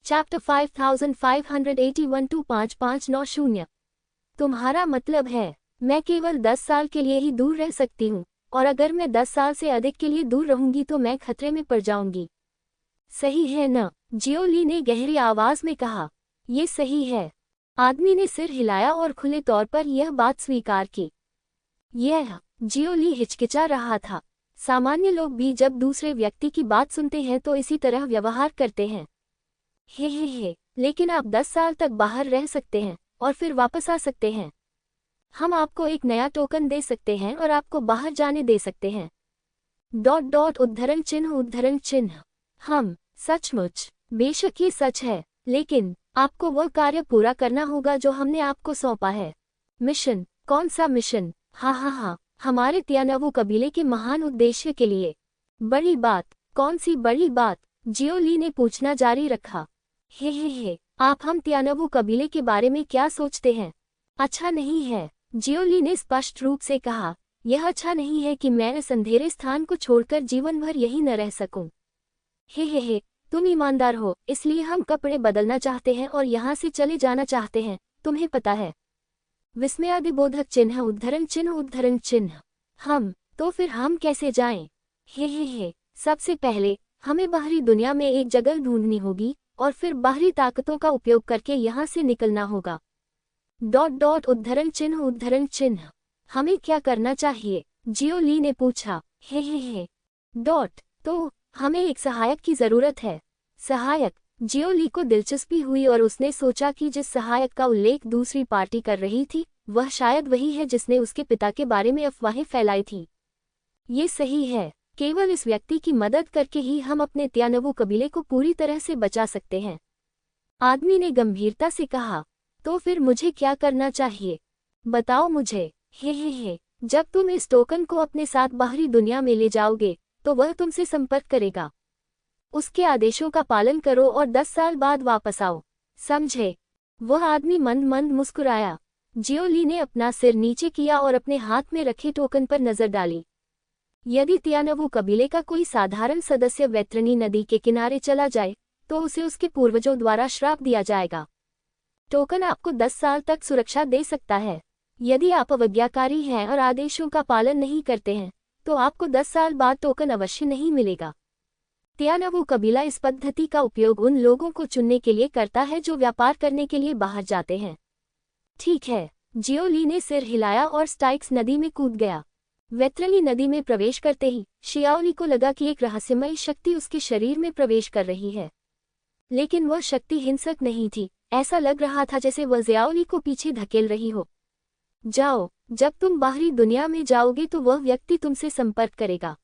Chapter 5581-2590। तुम्हारा मतलब है मैं केवल 10 साल के लिए ही दूर रह सकती हूँ, और अगर मैं 10 साल से अधिक के लिए दूर रहूंगी तो मैं खतरे में पड़ जाऊंगी। सही है न? जियो ली ने गहरी आवाज में कहा। ये सही है। आदमी ने सिर हिलाया और खुले तौर पर यह बात स्वीकार की। यह जियो ली हिचकिचा रहा था। सामान्य लोग भी जब दूसरे व्यक्ति की बात सुनते हैं तो इसी तरह व्यवहार करते हैं। हे, लेकिन आप 10 साल तक बाहर रह सकते हैं और फिर वापस आ सकते हैं। हम आपको एक नया टोकन दे सकते हैं और आपको बाहर जाने दे सकते हैं। ... उद्धरण चिन्ह। हम सचमुच, बेशक ये सच है, लेकिन आपको वह कार्य पूरा करना होगा जो हमने आपको सौंपा है। मिशन? कौन सा मिशन? हाँ, हमारे तियानवु कबीले के महान उद्देश्य के लिए। बड़ी बात? कौन सी बड़ी बात? जियो ली ने पूछना जारी रखा। हे, आप हम तियानवु कबीले के बारे में क्या सोचते हैं? अच्छा नहीं है, जियो ली ने स्पष्ट रूप से कहा। यह अच्छा नहीं है कि मैं इस अंधेरे स्थान को छोड़कर जीवन भर यहीं न रह सकूं। हे, तुम ईमानदार हो, इसलिए हम कपड़े बदलना चाहते हैं और यहाँ से चले जाना चाहते हैं, तुम्हें पता है। विस्मयादिबोधक चिन्ह उद्धरण चिन्ह। तो फिर हम कैसे जाएं? हे, सबसे पहले हमें बाहरी दुनिया में एक जगह ढूंढनी होगी और फिर बाहरी ताकतों का उपयोग करके यहाँ से निकलना होगा। ... उद्धरण चिन्ह। हमें क्या करना चाहिए? जियो ली ने पूछा। हे, तो हमें एक सहायक की जरूरत है। सहायक? जियो ली को दिलचस्पी हुई और उसने सोचा कि जिस सहायक का उल्लेख दूसरी पार्टी कर रही थी वह शायद वही है जिसने उसके पिता के बारे में अफवाहें फैलाई थी। ये सही है, केवल इस व्यक्ति की मदद करके ही हम अपने तियानवु कबीले को पूरी तरह से बचा सकते हैं। आदमी ने गंभीरता से कहा। तो फिर मुझे क्या करना चाहिए? बताओ मुझे। हे, जब तुम इस टोकन को अपने साथ बाहरी दुनिया में ले जाओगे तो वह तुमसे संपर्क करेगा। उसके आदेशों का पालन करो और 10 साल बाद वापस आओ, समझे? वह आदमी मंद मुस्कुराया। जियो ली ने अपना सिर नीचे किया और अपने हाथ में रखे टोकन पर नजर डाली। यदि तियानवु कबीले का कोई साधारण सदस्य वैतरणी नदी के किनारे चला जाए तो उसे उसके पूर्वजों द्वारा श्राप दिया जाएगा। टोकन आपको 10 साल तक सुरक्षा दे सकता है। यदि आप अवज्ञाकारी हैं और आदेशों का पालन नहीं करते हैं तो आपको 10 साल बाद टोकन अवश्य नहीं मिलेगा। तियानवु कबीला इस पद्धति का उपयोग उन लोगों को चुनने के लिए करता है जो व्यापार करने के लिए बाहर जाते हैं। ठीक है। जियो ली ने सिर हिलाया और स्टाइक्स नदी में कूद गया। वैतरणी नदी में प्रवेश करते ही शियाओली को लगा कि एक रहस्यमयी शक्ति उसके शरीर में प्रवेश कर रही है, लेकिन वह शक्ति हिंसक नहीं थी। ऐसा लग रहा था जैसे वह जियाओली को पीछे धकेल रही हो। जाओ, जब तुम बाहरी दुनिया में जाओगे तो वह व्यक्ति तुमसे संपर्क करेगा।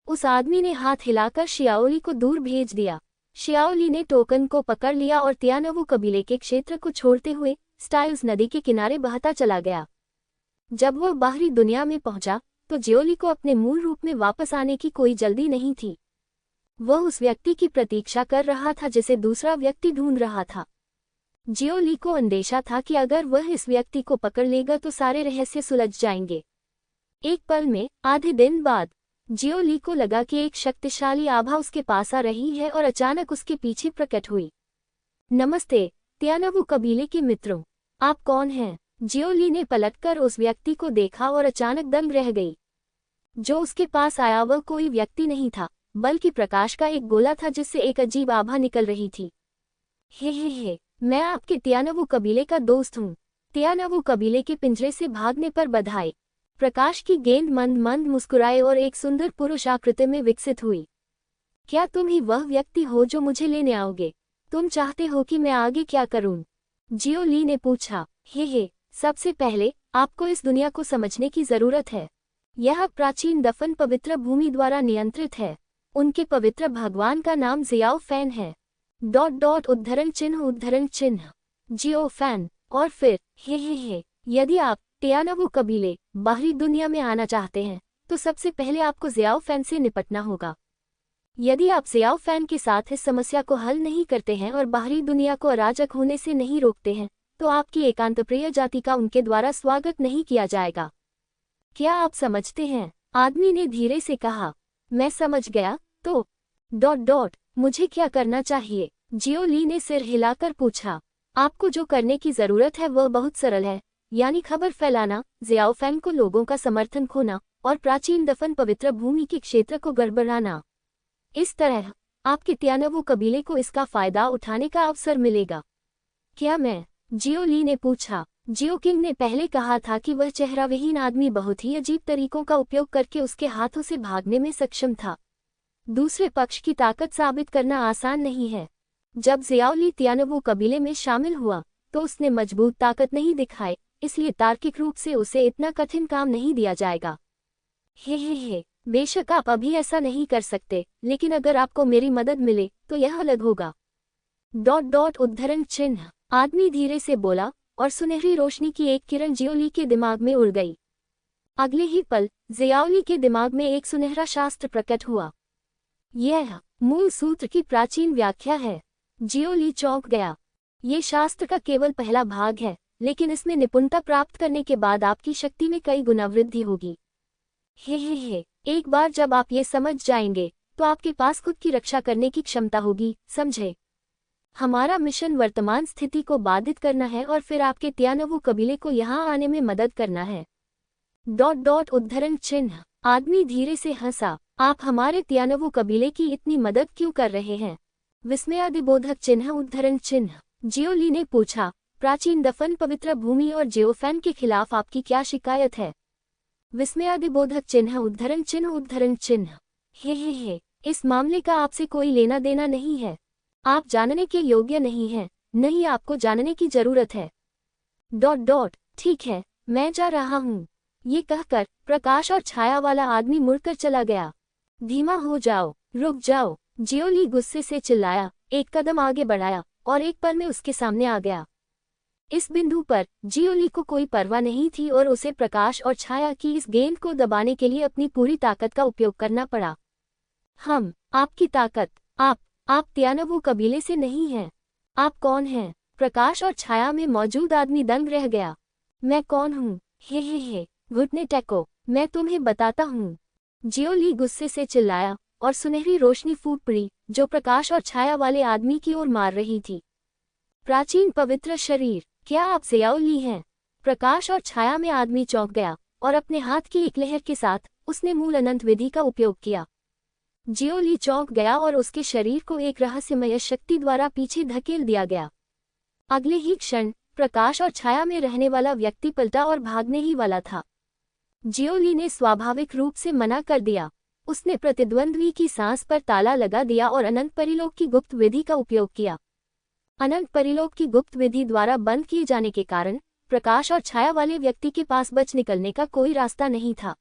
उस आदमी ने हाथ हिलाकर शियाओली को दूर भेज दिया। शियाओली ने टोकन को पकड़ लिया और तियानवु कबीले के क्षेत्र को छोड़ते हुए स्टाइल्स नदी के किनारे बहता चला गया। जब वह बाहरी दुनिया में पहुंचा तो जियोली को अपने मूल रूप में वापस आने की कोई जल्दी नहीं थी। वह उस व्यक्ति की प्रतीक्षा कर रहा था जिसे दूसरा व्यक्ति ढूंढ रहा था। जियोली को अंदेशा था कि अगर वह इस व्यक्ति को पकड़ लेगा तो सारे रहस्य सुलझ जाएंगे। एक पल में, आधे दिन बाद, जियोली को लगा कि एक शक्तिशाली आभा उसके पास आ रही है और अचानक उसके पीछे प्रकट हुई। नमस्ते, तियानवु कबीले के मित्रों, आप कौन हैं? जियोली ने पलटकर उस व्यक्ति को देखा और अचानक दंग रह गई। जो उसके पास आया वह कोई व्यक्ति नहीं था, बल्कि प्रकाश का एक गोला था जिससे एक अजीब आभा निकल रही थी। हे, मैं आपके तियानवु कबीले का दोस्त हूँ। तियानवु कबीले के पिंजरे से भागने पर बधाई। प्रकाश की गेंद मंद मुस्कुराए और एक सुंदर पुरुष आकृति में विकसित हुई। क्या तुम ही वह व्यक्ति हो जो मुझे लेने आओगे? तुम चाहते हो कि मैं आगे क्या करूं? जियो ली ने पूछा। हे, सबसे पहले आपको इस दुनिया को समझने की जरूरत है। यह प्राचीन दफन पवित्र भूमि द्वारा नियंत्रित है। उनके पवित्र भगवान का नाम जियाओ फैन है। ... उद्धरण चिन्ह। जियो फैन। और फिर हे, यदि आप तियानवु कबीले बाहरी दुनिया में आना चाहते हैं तो सबसे पहले आपको जियाओ फैन से निपटना होगा। यदि आप जियाओ फैन के साथ इस समस्या को हल नहीं करते हैं और बाहरी दुनिया को अराजक होने से नहीं रोकते हैं तो आपकी एकांतप्रिय जाति का उनके द्वारा स्वागत नहीं किया जाएगा। क्या आप समझते हैं? आदमी ने धीरे से कहा। मैं समझ गया। तो ... मुझे क्या करना चाहिए? जियोली ने सिर हिलाकर पूछा। आपको जो करने की जरूरत है वह बहुत सरल है, यानी खबर फैलाना, ज़ियाओफेंग को लोगों का समर्थन खोना और प्राचीन दफन पवित्र भूमि के क्षेत्र को गड़बड़ाना। इस तरह आपके तियानवु कबीले को इसका फायदा उठाने का अवसर मिलेगा। क्या मैं? जियोली ने पूछा। जियो किंग ने पहले कहा था कि वह चेहराविहीन आदमी बहुत ही अजीब तरीकों का उपयोग करके उसके हाथों से भागने में सक्षम था। दूसरे पक्ष की ताकत साबित करना आसान नहीं है। जब ज़ियाओली तियानवु कबीले में शामिल हुआ तो उसने मजबूत ताकत नहीं दिखाई, इसलिए तार्किक रूप से उसे इतना कठिन काम नहीं दिया जाएगा। हे, बेशक आप अभी ऐसा नहीं कर सकते, लेकिन अगर आपको मेरी मदद मिले तो यह अलग होगा। उद्धरण चिन्ह। आदमी धीरे से बोला और सुनहरी रोशनी की एक किरण जियोली के दिमाग में उड़ गई। अगले ही पल ज़ियाओली के दिमाग में एक सुनहरा शास्त्र प्रकट हुआ। यह मूल सूत्र की प्राचीन व्याख्या है। जियोली चौंक गया। ये शास्त्र का केवल पहला भाग है, लेकिन इसमें निपुणता प्राप्त करने के बाद आपकी शक्ति में कई गुना वृद्धि होगी। हे, एक बार जब आप ये समझ जाएंगे तो आपके पास खुद की रक्षा करने की क्षमता होगी, समझे? हमारा मिशन वर्तमान स्थिति को बाधित करना है और फिर आपके तियानवु कबीले को यहाँ आने में मदद करना है। उद्धरण चिन्ह। आदमी धीरे से हंसा। आप हमारे तियानवु कबीले की इतनी मदद क्यों कर रहे हैं? विस्मयादिबोधक चिन्ह उद्धरण चिन्ह। जियोली ने पूछा। प्राचीन दफन पवित्र भूमि और ज़ियाओफेंग के खिलाफ आपकी क्या शिकायत है? विस्मयादिबोधक चिन्ह उद्धरण चिन्ह। हे, इस मामले का आपसे कोई लेना देना नहीं है। आप जानने के योग्य नहीं हैं, नहीं आपको जानने की जरूरत है। ठीक है, मैं जा रहा हूँ। ये कहकर प्रकाश और छाया वाला आदमी मुड़कर चला गया। धीमा हो जाओ, रुक जाओ, जियोली गुस्से से चिल्लाया, एक कदम आगे बढ़ाया और एक पल में उसके सामने आ गया। इस बिंदु पर जियोली को कोई परवाह नहीं थी और उसे प्रकाश और छाया की इस गेंद को दबाने के लिए अपनी पूरी ताकत का उपयोग करना पड़ा। आपकी ताकत, आप तियानवु कबीले से नहीं हैं। आप कौन हैं? प्रकाश और छाया में मौजूद आदमी दंग रह गया। मैं कौन हूँ? हे, घुटने टेको, मैं तुम्हें बताता हूँ। जियोली गुस्से से चिल्लाया और सुनहरी रोशनी फूट पड़ी जो प्रकाश और छाया वाले आदमी की ओर मार रही थी। प्राचीन पवित्र शरीर, क्या आप ज़ियाओली हैं? प्रकाश और छाया में आदमी चौंक गया और अपने हाथ की एक लहर के साथ उसने मूल अनंत विधि का उपयोग किया। जियोली चौंक गया और उसके शरीर को एक रहस्यमय शक्ति द्वारा पीछे धकेल दिया गया। अगले ही क्षण प्रकाश और छाया में रहने वाला व्यक्ति पलटा और भागने ही वाला था। जियोली ने स्वाभाविक रूप से मना कर दिया। उसने प्रतिद्वंद्वी की सांस पर ताला लगा दिया और अनंत परिलोक की गुप्त विधि का उपयोग किया। अनंत परिलोक की गुप्त विधि द्वारा बंद किए जाने के कारण प्रकाश और छाया वाले व्यक्ति के पास बच निकलने का कोई रास्ता नहीं था।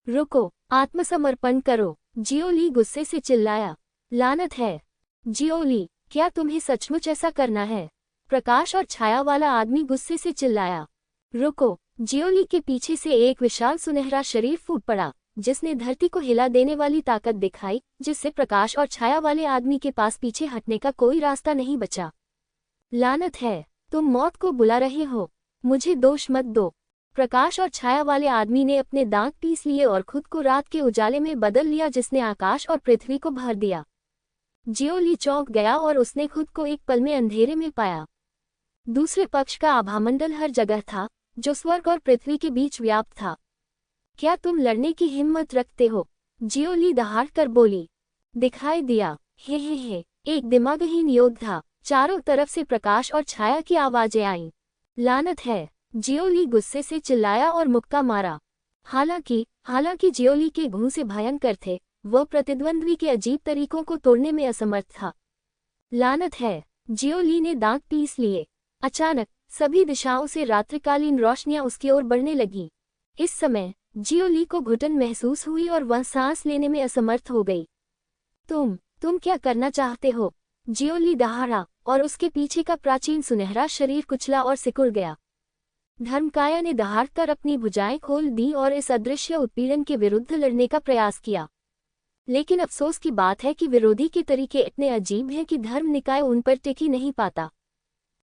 रुको, आत्मसमर्पण करो, जियोली गुस्से से चिल्लाया। लानत है। जियोली, क्या तुम्हें सचमुच ऐसा करना है? प्रकाश और छाया वाला आदमी गुस्से से चिल्लाया। रुको, जियोली के पीछे से एक विशाल सुनहरा शरीर फूट पड़ा जिसने धरती को हिला देने वाली ताकत दिखाई, जिससे प्रकाश और छाया वाले आदमी के पास पीछे हटने का कोई रास्ता नहीं बचा। लानत है, तुम मौत को बुला रहे हो, मुझे दोष मत दो। प्रकाश और छाया वाले आदमी ने अपने दांत पीस लिए और खुद को रात के उजाले में बदल लिया जिसने आकाश और पृथ्वी को भर दिया। जियोली चौंक गया और उसने खुद को एक पल में अंधेरे में पाया। दूसरे पक्ष का आभामंडल हर जगह था, जो स्वर्ग और पृथ्वी के बीच व्याप्त था। क्या तुम लड़ने की हिम्मत रखते हो? जियोली दहाड़ कर बोली। दिखाई दिया। हे, एक दिमागहीन योद्धा। चारों तरफ से प्रकाश और छाया की आवाजें आईं। लानत है, जियोली गुस्से से चिल्लाया और मुक्का मारा। हालांकि जियोली के घूंसे भयंकर थे, वह प्रतिद्वंद्वी के अजीब तरीकों को तोड़ने में असमर्थ था। लानत है, जियोली ने दांत पीस लिए। अचानक सभी दिशाओं से रात्रिकालीन रोशनियां उसकी ओर बढ़ने लगीं। इस समय जियोली को घुटन महसूस हुई और वह सांस लेने में असमर्थ हो गई। तुम क्या करना चाहते हो? जियोली दहाड़ा और उसके पीछे का प्राचीन सुनहरा शरीर कुचला और सिकुड़ गया। धर्मकाया ने दहाड़कर अपनी भुजाएं खोल दी और इस अदृश्य उत्पीड़न के विरुद्ध लड़ने का प्रयास किया। लेकिन अफसोस की बात है कि विरोधी के तरीके इतने अजीब हैं कि धर्म निकाय उन पर टिक ही नहीं पाता।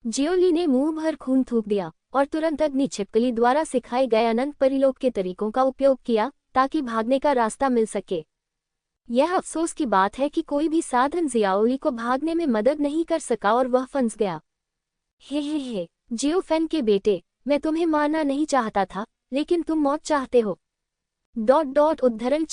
जियोली ने मुंह भर खून थूक दिया और तुरंत अग्नि छिपकली द्वारा सिखाए गए अनंत परिलोक के तरीकों का उपयोग किया ताकि भागने का रास्ता मिल सके। यह अफसोस की बात है कि कोई भी साधन जियाओली को भागने में मदद नहीं कर सका और वह फंस गया। हे जियोफेन के बेटे, मैं तुम्हें मारना नहीं चाहता था, लेकिन तुम मौत चाहते हो। उद्धरण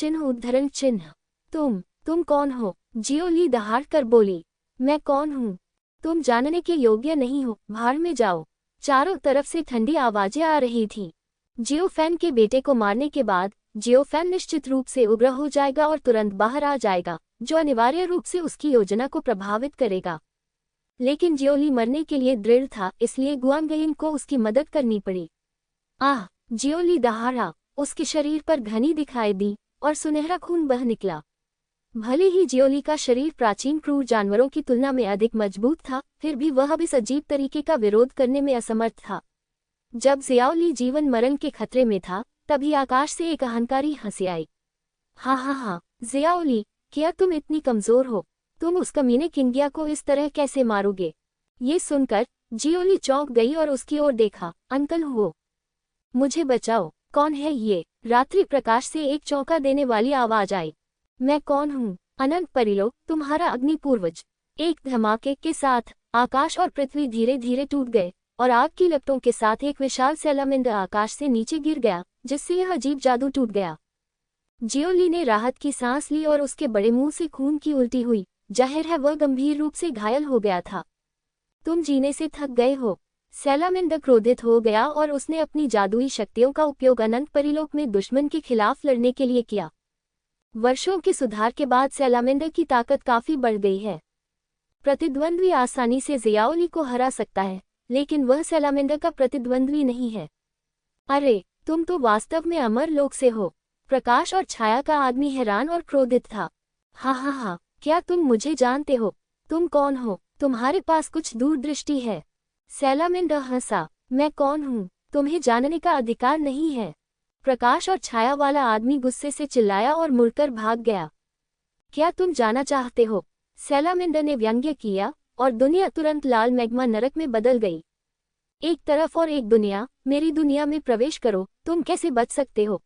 चिन्ह। तुम कौन हो? जियोली दहाड़ कर बोली। मैं कौन हूँ? तुम जानने के योग्य नहीं हो, भाड़ में जाओ। चारों तरफ से ठंडी आवाजें आ रही थीं। जियोफेन के बेटे को मारने के बाद जियोफेन निश्चित रूप से उग्र हो जाएगा और तुरंत बाहर आ जाएगा, जो अनिवार्य रूप से उसकी योजना को प्रभावित करेगा। लेकिन जियोली मरने के लिए दृढ़ था, इसलिए गुआंगयिन को उसकी मदद करनी पड़ी। आह! जियोली दहाड़ा, उसके शरीर पर घनी दिखाई दी और सुनहरा खून बह निकला। भले ही जियोली का शरीर प्राचीन क्रूर जानवरों की तुलना में अधिक मजबूत था, फिर भी वह भी इस अजीब तरीके का विरोध करने में असमर्थ था। जब जियाओली जीवन मरण के खतरे में था, तभी आकाश से एक अहंकारी हंसी आई। हाँ, जियाओली, क्या तुम इतनी कमजोर हो? तुम उस कमीने किंगिया को इस तरह कैसे मारोगे? ये सुनकर जियोली चौंक गई और उसकी ओर देखा। अंकल हो, मुझे बचाओ। कौन है ये? रात्रि प्रकाश से एक चौंका देने वाली आवाज आई। मैं कौन हूँ? अनंत परिलोक, तुम्हारा अग्नि पूर्वज। एक धमाके के साथ आकाश और पृथ्वी धीरे धीरे टूट गए और आग की लपटों के साथ एक विशाल सैलामेंडर आकाश से नीचे गिर गया, जिससे यह अजीब जादू टूट गया। जियोली ने राहत की सांस ली और उसके बड़े मुंह से खून की उल्टी हुई। जाहिर है वह गंभीर रूप से घायल हो गया था। तुम जीने से थक गए हो। सैलामेंडर क्रोधित हो गया और उसने अपनी जादुई शक्तियों का उपयोग अनंत परिलोक में दुश्मन के खिलाफ लड़ने के लिए किया। वर्षों के सुधार के बाद सैलामेंडर की ताकत काफी बढ़ गई है। प्रतिद्वंद्वी आसानी से जियाओली को हरा सकता है, लेकिन वह सैलामेंडर का प्रतिद्वंद्वी नहीं है। अरे, तुम तो वास्तव में अमर लोक से हो। प्रकाश और छाया का आदमी हैरान और क्रोधित था। हाँ, क्या तुम मुझे जानते हो? तुम कौन हो? तुम्हारे पास कुछ दूरदृष्टि है। सैलामेंडर हंसा। मैं कौन हूँ? तुम्हें जानने का अधिकार नहीं है। प्रकाश और छाया वाला आदमी गुस्से से चिल्लाया और मुड़कर भाग गया। क्या तुम जाना चाहते हो? सैलामेंडर ने व्यंग्य किया और दुनिया तुरंत लाल मैग्मा नरक में बदल गई। एक तरफ और एक दुनिया, मेरी दुनिया में प्रवेश करो, तुम कैसे बच सकते हो?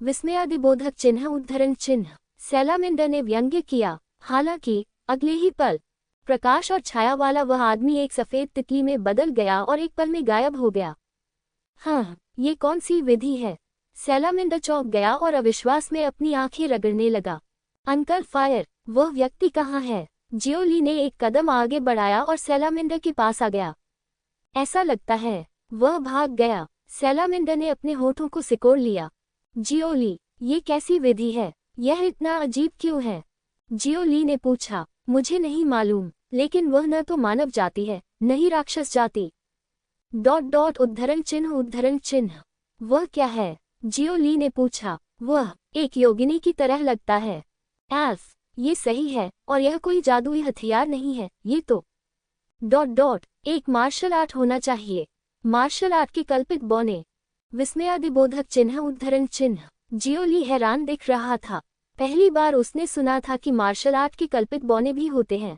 विस्मयादिबोधक चिन्ह उद्धरण चिन्ह। सैलामेंडर ने व्यंग्य किया। हालांकि अगले ही पल प्रकाश और छाया वाला वह आदमी एक सफेद तितली में बदल गया और एक पल में गायब हो गया। हाँ, ये कौन सी विधि है? सैलामेंडर चौंक गया और अविश्वास में अपनी आंखें रगड़ने लगा। अंकल फायर, वह व्यक्ति कहाँ है? जियोली ने एक कदम आगे बढ़ाया और सैलामेंडर के पास आ गया। ऐसा लगता है वह भाग गया। सैलामेंडर ने अपने होठों को सिकोड़ लिया। जियोली, ये कैसी विधि है? यह इतना अजीब क्यों है? जियोली ने पूछा। मुझे नहीं मालूम, लेकिन वह न तो मानव जाति है, न ही राक्षस जाति। उद्धरण चिन्ह। वह क्या है? जियोली ने पूछा। वह एक योगिनी की तरह लगता है। एल्फ, ये सही है, और यह कोई जादुई हथियार नहीं है, ये तो एक मार्शल आर्ट होना चाहिए। मार्शल आर्ट के कल्पित बौने। विस्मयादिबोधक चिन्ह उद्धरण चिन्ह। जियोली हैरान दिख रहा था। पहली बार उसने सुना था कि मार्शल आर्ट के कल्पित बौने भी होते हैं।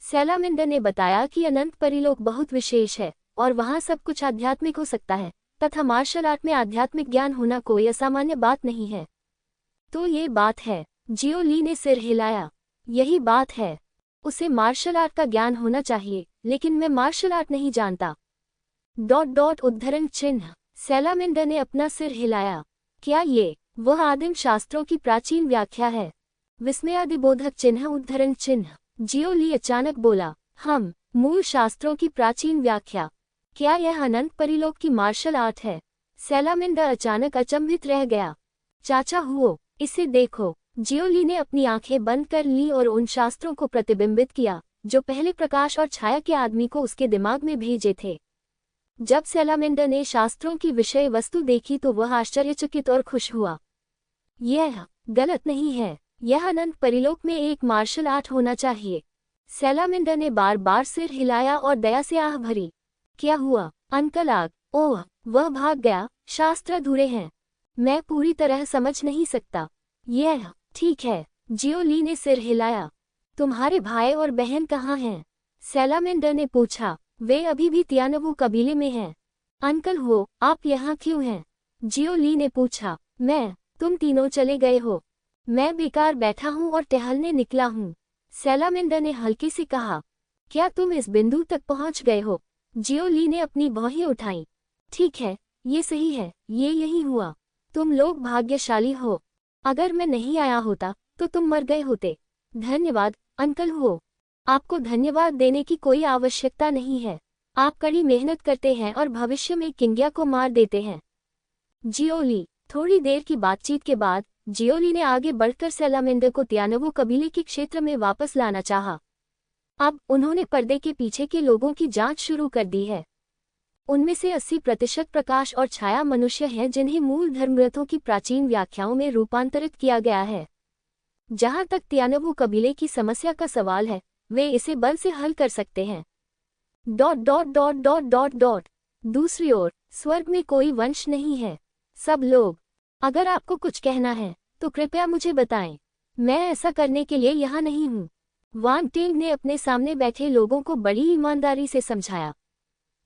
सैलामेंडर ने बताया कि अनंत परिलोक बहुत विशेष है और वहाँ सब कुछ आध्यात्मिक हो सकता है, तथा मार्शल आर्ट में आध्यात्मिक ज्ञान होना कोई असामान्य बात नहीं है। तो ये बात है। जियोली ने सिर हिलाया। यही बात है। उसे मार्शल आर्ट का ज्ञान होना चाहिए, लेकिन मैं मार्शल आर्ट नहीं जानता। उद्धरण चिन्ह। सैलामेंडर ने अपना सिर हिलाया। क्या ये वह आदिम शास्त्रों की प्राचीन व्याख्या है? विस्मयादिबोधक चिन्ह उद्धरण चिन्ह। जियोली अचानक बोला। हम मूल शास्त्रों की प्राचीन व्याख्या। क्या यह अनंत परिलोक की मार्शल आर्ट है? सैलामेंडर अचानक अचंभित रह गया। चाचा हुओ, इसे देखो। जियोली ने अपनी आंखें बंद कर ली और उन शास्त्रों को प्रतिबिंबित किया, जो पहले प्रकाश और छाया के आदमी को उसके दिमाग में भेजे थे। जब सैलामेंडर ने शास्त्रों की विषय वस्तु देखी तो वह आश्चर्यचकित और खुश हुआ। यह गलत नहीं है। यह अनंत परिलोक में एक मार्शल आर्ट होना चाहिए। सैलामेंडर ने बार बार सिर हिलाया और दया से आह भरी। क्या हुआ? अंकल आग। ओह, वह भाग गया। शास्त्र अधूरे हैं। मैं पूरी तरह समझ नहीं सकता। यह ठीक है। जियोली ने सिर हिलाया। तुम्हारे भाई और बहन कहाँ हैं? सैलामेंडर ने पूछा। वे अभी भी तियानवू कबीले में हैं। अंकल हो, आप यहाँ क्यों हैं? जियोली ने पूछा। तुम तीनों चले गए हो। मैं बेकार बैठा हूँ और टहलने निकला हूँ। सैलामेंडर ने हल्के से कहा। क्या तुम इस बिंदु तक पहुँच गए हो? जियोली ने अपनी भौहें उठाई। ठीक है, ये सही है, ये यही हुआ। तुम लोग भाग्यशाली हो। अगर मैं नहीं आया होता तो तुम मर गए होते। धन्यवाद अंकल हो। आपको धन्यवाद देने की कोई आवश्यकता नहीं है। आप कड़ी मेहनत करते हैं और भविष्य में किंग्या को मार देते हैं। जियोली। थोड़ी देर की बातचीत के बाद जियोली ने आगे बढ़कर सैलामेंडर को त्यानवो कबीले के क्षेत्र में वापस लाना चाहा। अब उन्होंने पर्दे के पीछे के लोगों की जांच शुरू कर दी है। उनमें से 80% प्रकाश और छाया मनुष्य हैं जिन्हें मूल धर्मग्रंथों की प्राचीन व्याख्याओं में रूपांतरित किया गया है। जहां तक त्यानवो कबीले की समस्या का सवाल है, वे इसे बल से हल कर सकते हैं। ... दूसरी ओर स्वर्ग में कोई वंश नहीं है। सब लोग, अगर आपको कुछ कहना है तो कृपया मुझे बताएं। मैं ऐसा करने के लिए यहाँ नहीं हूँ। वांग टेंग ने अपने सामने बैठे लोगों को बड़ी ईमानदारी से समझाया।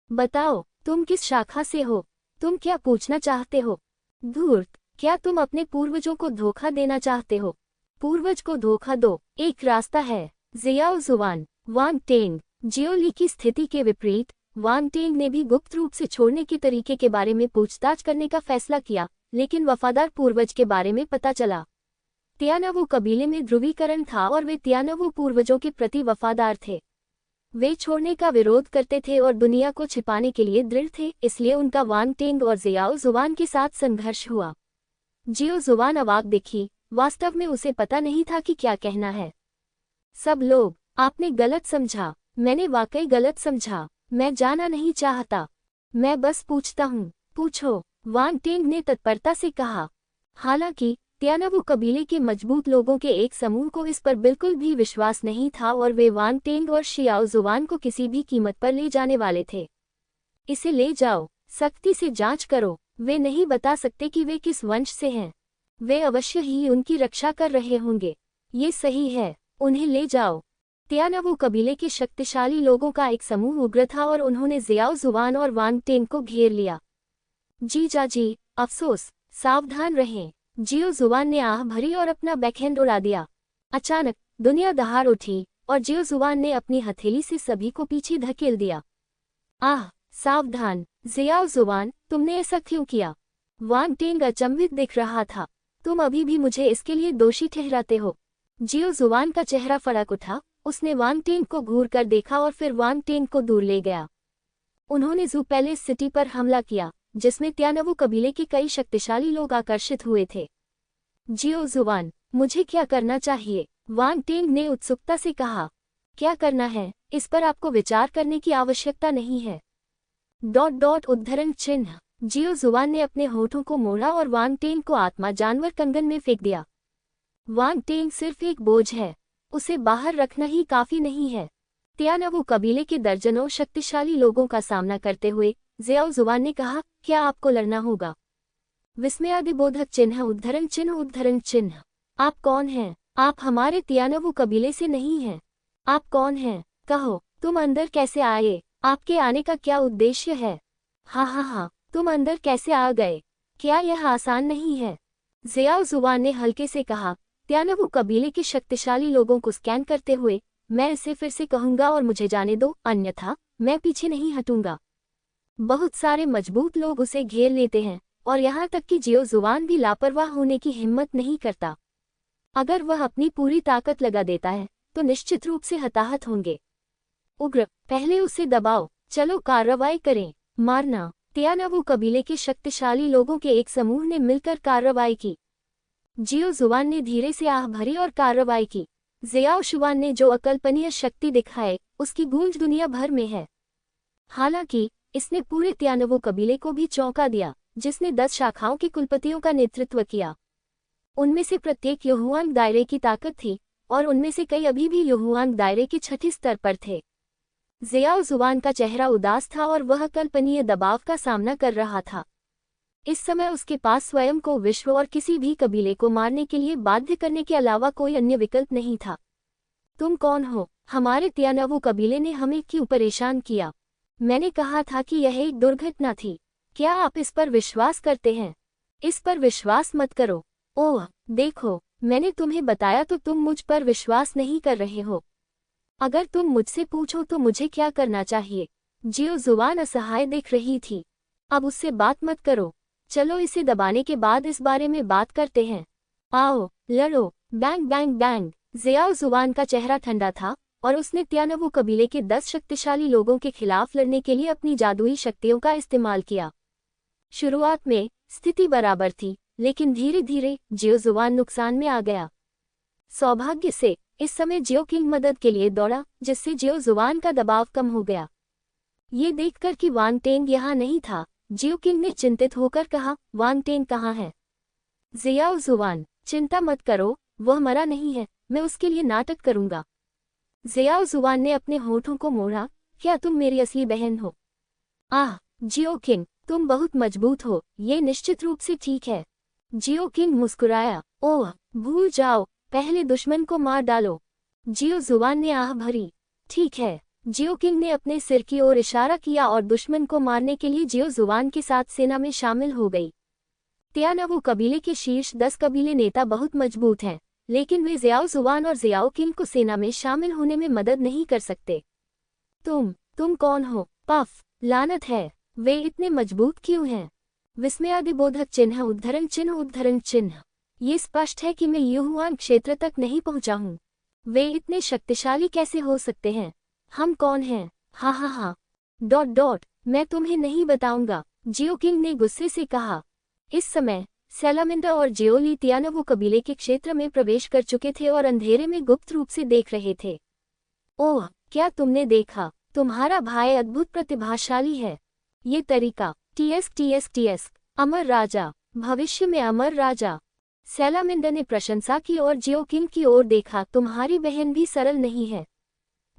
बताओ, तुम किस शाखा से हो? तुम क्या पूछना चाहते हो? धूर्त, क्या तुम अपने पूर्वजों को धोखा देना चाहते हो? पूर्वज को धोखा दो, एक रास्ता है। जियाओ जुवान। वांग टेंग। जियोली की स्थिति के विपरीत वांग टेंग ने भी गुप्त रूप से छोड़ने के तरीके के बारे में पूछताछ करने का फैसला किया, लेकिन वफादार पूर्वज के बारे में पता चला। त्यानवो कबीले में ध्रुवीकरण था और वे त्यानवो पूर्वजों के प्रति वफादार थे। वे छोड़ने का विरोध करते थे और दुनिया को छिपाने के लिए दृढ़ थे, इसलिए उनका वांग टेंग और जियाओ जुवान के साथ संघर्ष हुआ। जियो जुवान अवाक दिखी, वास्तव में उसे पता नहीं था कि क्या कहना है। सब लोग, आपने गलत समझा। मैंने वाकई गलत समझा। मैं जाना नहीं चाहता। मैं बस पूछता हूँ। पूछो, वांग टेंग ने तत्परता से कहा। हालांकि त्यानवो कबीले के मजबूत लोगों के एक समूह को इस पर बिल्कुल भी विश्वास नहीं था और वे वांग टेंग और शियाओ जुवान को किसी भी कीमत पर ले जाने वाले थे। इसे ले जाओ, सख्ती से जांच करो। वे नहीं बता सकते कि वे किस वंश से हैं। वे अवश्य ही उनकी रक्षा कर रहे होंगे। ये सही है, उन्हें ले जाओ। त्यानवो कबीले के शक्तिशाली लोगों का एक समूह उग्र था और उन्होंने जियाओ जुवान और वांग टेंग को घेर लिया। जीजाजी, अफसोस, सावधान रहें। जियो जुवान ने आह भरी और अपना बैकहैंड उड़ा दिया। अचानक दुनिया दहाड़ उठी और जियो जुवान ने अपनी हथेली से सभी को पीछे धकेल दिया। आह, सावधान। जियाओ जुवान, तुमने ऐसा क्यों किया? वांग टेंग अचंभित दिख रहा था। तुम अभी भी मुझे इसके लिए दोषी ठहराते हो? जियो जुवान का चेहरा फड़क उठा। उसने वांग टेंग को घूर कर देखा और फिर वांग टेंग को दूर ले गया। उन्होंने जू पैलेस सिटी पर हमला किया, जिसमें त्यानवो कबीले के कई शक्तिशाली लोग आकर्षित हुए थे। जियो जुवान, मुझे क्या करना चाहिए? वांग टेंग ने उत्सुकता से कहा। क्या करना है, इस पर आपको विचार करने की आवश्यकता नहीं है। ... उद्धरण चिन्ह। जियो जुवान ने अपने होठों को मोड़ा और वांग टेंग को आत्मा जानवर कंगन में फेंक दिया। वांग टेंग सिर्फ एक बोझ है, उसे बाहर रखना ही काफी नहीं है। त्यानवो कबीले के दर्जनों शक्तिशाली लोगों का सामना करते हुए जियाओ जुवान ने कहा, क्या आपको लड़ना होगा? विस्मयादिबोधक चिन्ह उद्धरण चिन्ह उद्धरण चिन्ह। आप कौन हैं? आप हमारे त्यानवो कबीले से नहीं हैं। आप कौन हैं? कहो, तुम अंदर कैसे आए? आपके आने का क्या उद्देश्य है? हाँ, तुम अंदर कैसे आ गए? क्या यह आसान नहीं है? जियाओ जुवान ने हल्के से कहा। त्यानवो कबीले के शक्तिशाली लोगों को स्कैन करते हुए, मैं इसे फिर से कहूंगा और मुझे जाने दो, अन्यथा मैं पीछे नहीं हटूंगा। बहुत सारे मजबूत लोग उसे घेर लेते हैं और यहाँ तक कि जियो जुवान भी लापरवाह होने की हिम्मत नहीं करता। अगर वह अपनी पूरी ताकत लगा देता है तो निश्चित रूप से हताहत होंगे। उग्र, पहले उसे दबाओ। चलो कार्रवाई करें। मारना। त्यानवो कबीले के शक्तिशाली लोगों के एक समूह ने मिलकर कार्रवाई की। जियो जुवान ने धीरे से आह भरी और कार्रवाई की। जियाओ जुवान ने जो अकल्पनीय शक्ति दिखाए, उसकी गूंज दुनिया भर में है। हालांकि इसने पूरे त्यानवो कबीले को भी चौंका दिया, जिसने 10 शाखाओं के कुलपतियों का नेतृत्व किया। उनमें से प्रत्येक युहुआंग दायरे की ताकत थी और उनमें से कई अभी भी युहुआंग दायरे के छठे स्तर पर थे। जियाओ जुवान का चेहरा उदास था और वह कल्पनीय दबाव का सामना कर रहा था। इस समय उसके पास स्वयं को विश्व और किसी भी कबीले को मारने के लिए बाध्य करने के अलावा कोई अन्य विकल्प नहीं था। तुम कौन हो? हमारे त्यानवो कबीले ने हमें क्यों परेशान किया? मैंने कहा था कि यह एक दुर्घटना थी। क्या आप इस पर विश्वास करते हैं? इस पर विश्वास मत करो। ओह, देखो, मैंने तुम्हें बताया तो तुम मुझ पर विश्वास नहीं कर रहे हो। अगर तुम मुझसे पूछो तो मुझे क्या करना चाहिए? जियो जुबान असहाय दिख रही थी। अब उससे बात मत करो। चलो इसे दबाने के बाद इस बारे में बात करते हैं। आओ, लड़ो। Bang bang bang. जियाओ जुबान का चेहरा ठंडा था और उसने त्यानवू कबीले के 10 शक्तिशाली लोगों के खिलाफ लड़ने के लिए अपनी जादुई शक्तियों का इस्तेमाल किया। शुरुआत में स्थिति बराबर थी, लेकिन धीरे धीरे जियो जुबान नुकसान में आ गया। सौभाग्य से इस समय जियो किंग मदद के लिए दौड़ा, जिससे जियो जुबान का दबाव कम हो गया। ये देखकर कि वांग टेंग यहाँ नहीं था, जियो किंग ने चिंतित होकर कहा, वांग टेंग कहाँ है? जियाओ जुबान, चिंता मत करो, वह मरा नहीं है, मैं उसके लिए नाटक करूंगा। जियाओ जुबान ने अपने होठों को मोड़ा, क्या तुम मेरी असली बहन हो? आह, जियो किंग, तुम बहुत मजबूत हो, ये निश्चित रूप से ठीक है। जियो किंग मुस्कुराया, ओह, भूल जाओ, पहले दुश्मन को मार डालो। जियो जुबान ने आह भरी। ठीक है। जियो किंग ने अपने सिर की ओर इशारा किया और दुश्मन को मारने के लिए जियो जुबान के साथ सेना में शामिल हो गई। त्यानवू कबीले के शीर्ष 10 कबीले नेता बहुत मजबूत हैं, लेकिन वे जियाओ जुबान और जियाओ किंग को सेना में शामिल होने में मदद नहीं कर सकते। तुम कौन हो? पफ, लानत है, वे इतने मजबूत क्यों हैं? विस्मयादिबोधक चिन्ह उद्धरण चिन्ह उद्धरण चिन्ह। ये स्पष्ट है कि मैं युहुआन क्षेत्र तक नहीं पहुंचा हूं। वे इतने शक्तिशाली कैसे हो सकते हैं? हम कौन हैं? हा हा हा। डॉट डॉट, मैं तुम्हें नहीं बताऊंगा, जियो किंग ने गुस्से से कहा। इस समय सैलामेंडर और जियोली त्यानवू कबीले के क्षेत्र में प्रवेश कर चुके थे और अंधेरे में गुप्त रूप से देख रहे थे। ओह, क्या तुमने देखा? तुम्हारा भाई अद्भुत प्रतिभाशाली है। ये तरीका, टीएस टीएस टीएस, अमर राजा, भविष्य में अमर राजा। सैलामेंडर ने प्रशंसा की और जियो किंग की ओर देखा, तुम्हारी बहन भी सरल नहीं है।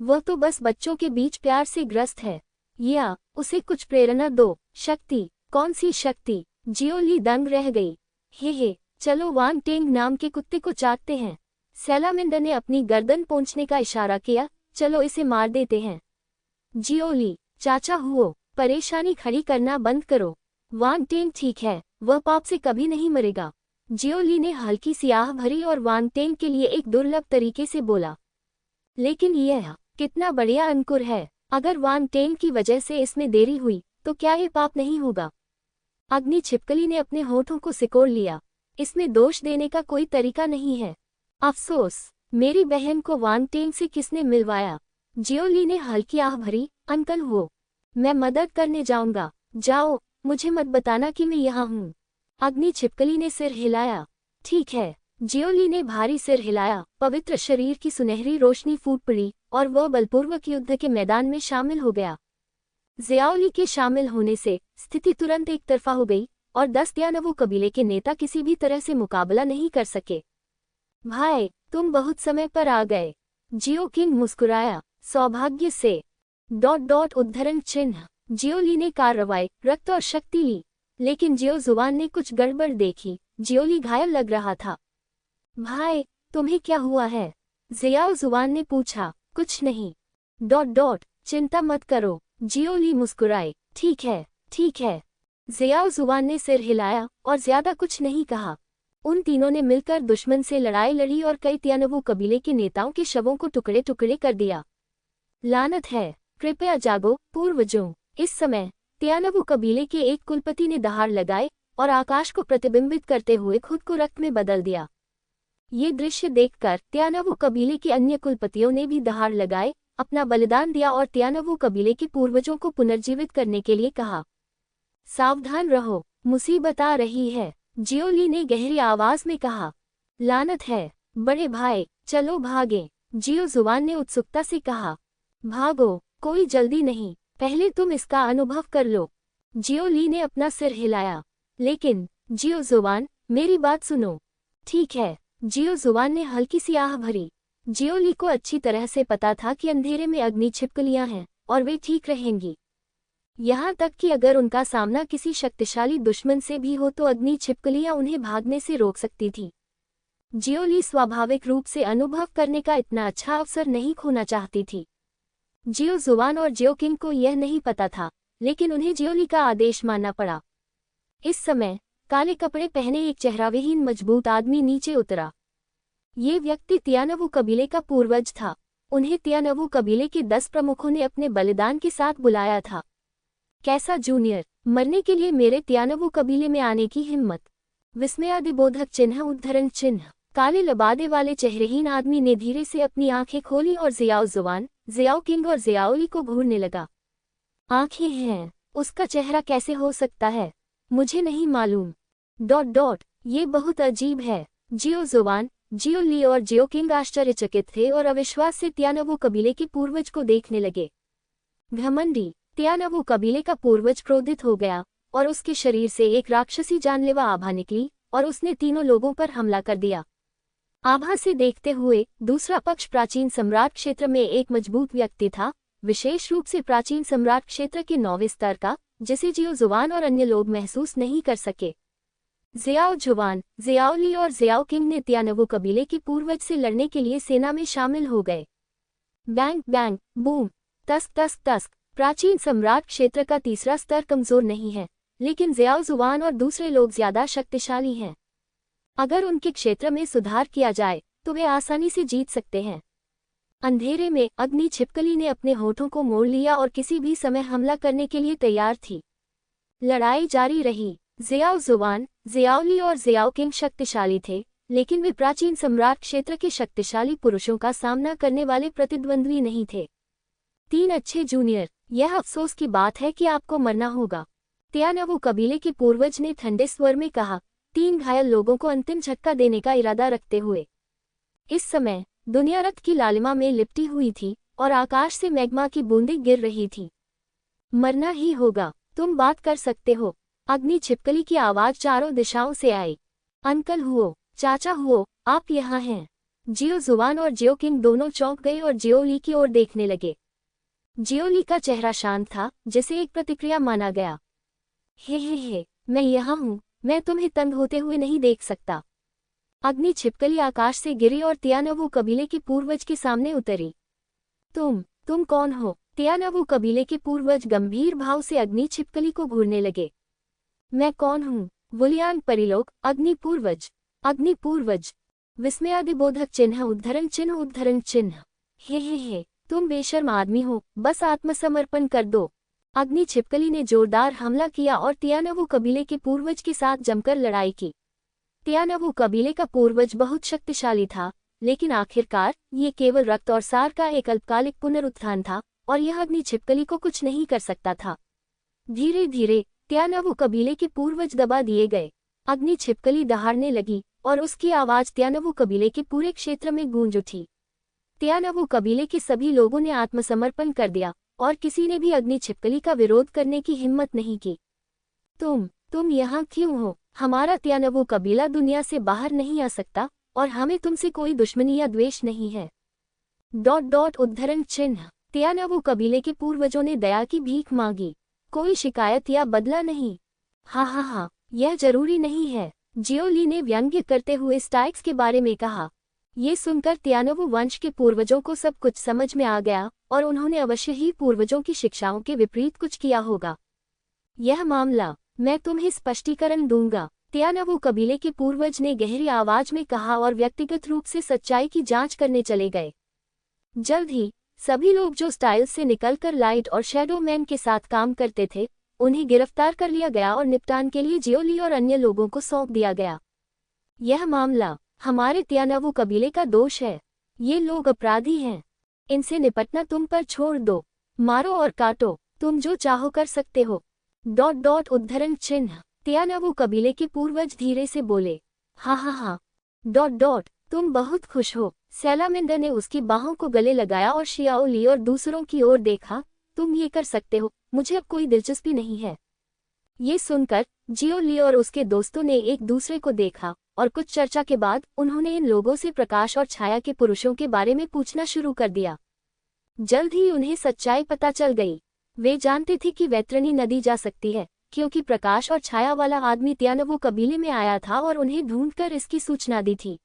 वह तो बस बच्चों के बीच प्यार से ग्रस्त है। या उसे कुछ प्रेरणा दो। शक्ति? कौन सी शक्ति? जियोली दंग रह गई। हे, चलो वांग टेंग नाम के कुत्ते को चाटते हैं। सैलामेंडर ने अपनी गर्दन पोंछने का इशारा किया, चलो इसे मार देते हैं। जियोली, चाचा हुओ, परेशानी खड़ी करना बंद करो। वांग टेंग ठीक है, वह पाप से कभी नहीं मरेगा। जियोली ने हल्की सी आह भरी और वांग टेंग के लिए एक दुर्लभ तरीके से बोला, लेकिन यह कितना बढ़िया अंकुर है। अगर वांग टेंग की वजह से इसमें देरी हुई तो क्या ये पाप नहीं होगा? अग्नि छिपकली ने अपने होठों को सिकोड़ लिया। इसमें दोष देने का कोई तरीका नहीं है। अफसोस, मेरी बहन को वांग टेंग से किसने मिलवाया? जियोली ने हल्की आह भरी, अंकल हो, मैं मदद करने जाऊंगा। जाओ, मुझे मत बताना कि मैं यहाँ हूँ। अग्नि छिपकली ने सिर हिलाया। ठीक है। जियोली ने भारी सिर हिलाया, पवित्र शरीर की सुनहरी रोशनी फूट पड़ी और वह बलपूर्वक युद्ध के मैदान में शामिल हो गया। जियाओली के शामिल होने से स्थिति तुरंत एक तरफा हो गई और 10 त्यानवू कबीले के नेता किसी भी तरह से मुकाबला नहीं कर सके। भाई, तुम बहुत समय पर आ गए। जियो किंग मुस्कुराया, सौभाग्य से। डॉट डॉट उद्धरण चिन्ह। जियोली ने कार्रवाई, रक्त और शक्ति ली, लेकिन जियो जुबान ने कुछ गड़बड़ देखी। जियोली घायल लग रहा था। भाई, तुम्हें क्या हुआ है? जियाओ जुबान ने पूछा। कुछ नहीं। डॉट डॉट, चिंता मत करो। जियोली मुस्कुराए। ठीक है, ठीक है। जियाओ जुबान ने सिर हिलाया और ज्यादा कुछ नहीं कहा। उन तीनों ने मिलकर दुश्मन से लड़ाई लड़ी और कई त्यानवू कबीले के नेताओं के शवों को टुकड़े टुकड़े कर दिया। लानत है, कृपया जागो पूर्वजों। इस समय त्यानवू कबीले के एक कुलपति ने दहाड़ लगाए और आकाश को प्रतिबिंबित करते हुए खुद को रक्त में बदल दिया। ये दृश्य देखकर त्यानवू कबीले के अन्य कुलपतियों ने भी दहाड़ लगाए, अपना बलिदान दिया और त्यानवू कबीले के पूर्वजों को पुनर्जीवित करने के लिए कहा। सावधान रहो, मुसीबत आ रही है, जियोली ने गहरी आवाज में कहा। लानत है, बड़े भाई, चलो भागें, जियो जुबान ने उत्सुकता से कहा। भागो, कोई जल्दी नहीं, पहले तुम इसका अनुभव कर लो। जियोली ने अपना सिर हिलाया। लेकिन जियो जुबान, मेरी बात सुनो। ठीक है। जियो जुबान ने हल्की सी आह भरी। जियोली को अच्छी तरह से पता था कि अंधेरे में अग्नि छिपकलियां हैं और वे ठीक रहेंगी। यहाँ तक कि अगर उनका सामना किसी शक्तिशाली दुश्मन से भी हो तो अग्नि छिपकलियां उन्हें भागने से रोक सकती थी। जियोली स्वाभाविक रूप से अनुभव करने का इतना अच्छा अवसर नहीं खोना चाहती थी। जियो जुबान और जियो किंग को यह नहीं पता था, लेकिन उन्हें जियोली का आदेश मानना पड़ा। इस समय काले कपड़े पहने एक चेहराविहीन मजबूत आदमी नीचे उतरा। ये व्यक्ति तियानवु कबीले का पूर्वज था। उन्हें तियानवु कबीले के 10 प्रमुखों ने अपने बलिदान के साथ बुलाया था। कैसा जूनियर, मरने के लिए मेरे तियानवु कबीले में आने की हिम्मत। विस्मयादिबोधक चिन्ह उद्धरण चिन्ह। काले लबादे वाले चेहरेहीन आदमी ने धीरे से अपनी आंखें खोली और ज़ियाओ जुबान, ज़ियाओ किंग और ज़ियाओली को घूरने लगा। आंखें हैं, उसका चेहरा कैसे हो सकता है, मुझे नहीं मालूम। ... ये बहुत अजीब है। जियो जुबान, जियो ली और जियो किंग आश्चर्यचकित थे और अविश्वास से तियानवु कबीले के पूर्वज को देखने लगे। घमंडी। तियानवु कबीले का पूर्वज क्रोधित हो गया और उसके शरीर से एक राक्षसी जानलेवा आभा निकली और उसने तीनों लोगों पर हमला कर दिया। आभा से देखते हुए दूसरा पक्ष प्राचीन सम्राट क्षेत्र में एक मजबूत व्यक्ति था, विशेष रूप से प्राचीन सम्राट क्षेत्र के 9वें स्तर का, जिसे जियो जुबान और अन्य लोग महसूस नहीं कर सके। ज़ियाओ जुबान, ज़ियाओ ली और ज़ियाओ किंग ने तियानवु कबीले के पूर्वज से लड़ने के लिए सेना में शामिल हो गए। बैंग बैंग बूम, तस्क तस्क तस्क। प्राचीन सम्राट क्षेत्र का तीसरा स्तर कमजोर नहीं है, लेकिन ज़ियाओ जुबान और दूसरे लोग ज्यादा शक्तिशाली हैं। अगर उनके क्षेत्र में सुधार किया जाए तो वे आसानी से जीत सकते हैं। अंधेरे में अग्नि छिपकली ने अपने होठों को मोड़ लिया और किसी भी समय हमला करने के लिए तैयार थी। लड़ाई जारी रही। ज़ियाओ जुबान, ज़ियाओ ली और ज़ियाओ किंग शक्तिशाली थे, लेकिन वे प्राचीन सम्राट क्षेत्र के शक्तिशाली पुरुषों का सामना करने वाले प्रतिद्वंद्वी नहीं थे। 3 अच्छे जूनियर, यह अफसोस की बात है कि आपको मरना होगा, तियानवु कबीले के पूर्वज ने ठंडे स्वर में कहा, 3 घायल लोगों को अंतिम झटका देने का इरादा रखते हुए। इस समय दुनिया रक्त की लालिमा में लिपटी हुई थी और आकाश से मैग्मा की बूंदें गिर रही थी। मरना ही होगा, तुम बात कर सकते हो। अग्नि छिपकली की आवाज चारों दिशाओं से आई। अंकल हुओ, चाचा हुओ, आप यहाँ हैं। जियो जुबान और जियो किंग दोनों चौंक गए और जियो ली की ओर देखने लगे। जियो ली का चेहरा शांत था, जिसे एक प्रतिक्रिया माना गया। हे, मैं यहाँ हूँ, मैं तुम्हें तंग होते हुए नहीं देख सकता। अग्नि छिपकली आकाश से गिरी और तियानवु कबीले के पूर्वज के सामने उतरी। तुम कौन हो? तियानवु कबीले के पूर्वज गंभीर भाव से अग्नि छिपकली को घूरने लगे। मैं कौन हूँ? वुलियांग परिलोक, अग्नि पूर्वज। विस्मयादिबोधक चिन्ह उद्धरण चिन्ह। हे, तुम बेशर्म आदमी हो, बस आत्मसमर्पण कर दो। अग्नि छिपकली ने जोरदार हमला किया और तियानवु कबीले के पूर्वज के साथ जमकर लड़ाई की। तियानवु कबीले का पूर्वज बहुत शक्तिशाली था, लेकिन आखिरकार ये केवल रक्त और सार का एक अल्पकालिक पुनरुत्थान था और यह अग्नि छिपकली को कुछ नहीं कर सकता था। धीरे धीरे तियानवु कबीले के पूर्वज दबा दिए गए। अग्नि छिपकली दहाड़ने लगी और उसकी आवाज तियानवु कबीले के पूरे क्षेत्र में गूंज उठी। तियानवु कबीले के सभी लोगों ने आत्मसमर्पण कर दिया और किसी ने भी अग्नि छिपकली का विरोध करने की हिम्मत नहीं की। तुम यहाँ क्यों हो? हमारा तियानवु कबीला दुनिया से बाहर नहीं आ सकता और हमें तुमसे कोई दुश्मनी या द्वेष नहीं है। उद्धरण चिन्ह। तियानवु कबीले के पूर्वजों ने दया की भीख मांगी, कोई शिकायत या बदला नहीं। हाँ, यह जरूरी नहीं है, जियो ली ने व्यंग्य करते हुए स्टाइक्स के बारे में कहा। ये सुनकर तियानवु वंश के पूर्वजों को सब कुछ समझ में आ गया और उन्होंने अवश्य ही पूर्वजों की शिक्षाओं के विपरीत कुछ किया होगा। यह मामला मैं तुम्हें स्पष्टीकरण दूंगा, तियानवु कबीले के पूर्वज ने गहरी आवाज में कहा और व्यक्तिगत रूप से सच्चाई की जांच करने चले गए। जल्द ही सभी लोग जो स्टाइल्स से निकलकर लाइट और शैडो मैन के साथ काम करते थे, उन्हें गिरफ्तार कर लिया गया और निपटान के लिए जियो ली और अन्य लोगों को सौंप दिया गया। यह मामला हमारे तियानवु कबीले का दोष है, ये लोग अपराधी हैं, इनसे निपटना तुम पर छोड़ दो, मारो और काटो, तुम जो चाहो कर सकते हो। उद्धरण चिन्ह। तियानवु कबीले के पूर्वज धीरे से बोले। हाँ, तुम बहुत खुश हो। सैलामेंडर ने उसकी बाहों को गले लगाया और शियाओ ली और दूसरों की ओर देखा। तुम ये कर सकते हो, मुझे अब कोई दिलचस्पी नहीं है। ये सुनकर जियो ली और उसके दोस्तों ने एक दूसरे को देखा और कुछ चर्चा के बाद उन्होंने इन लोगों से प्रकाश और छाया के पुरुषों के बारे में पूछना शुरू कर दिया। जल्द ही उन्हें सच्चाई पता चल गई। वे जानते थे कि वैतरणी नदी जा सकती है, क्योंकि प्रकाश और छाया वाला आदमी तियानवु कबीले में आया था और उन्हें ढूंढकर इसकी सूचना दी थी।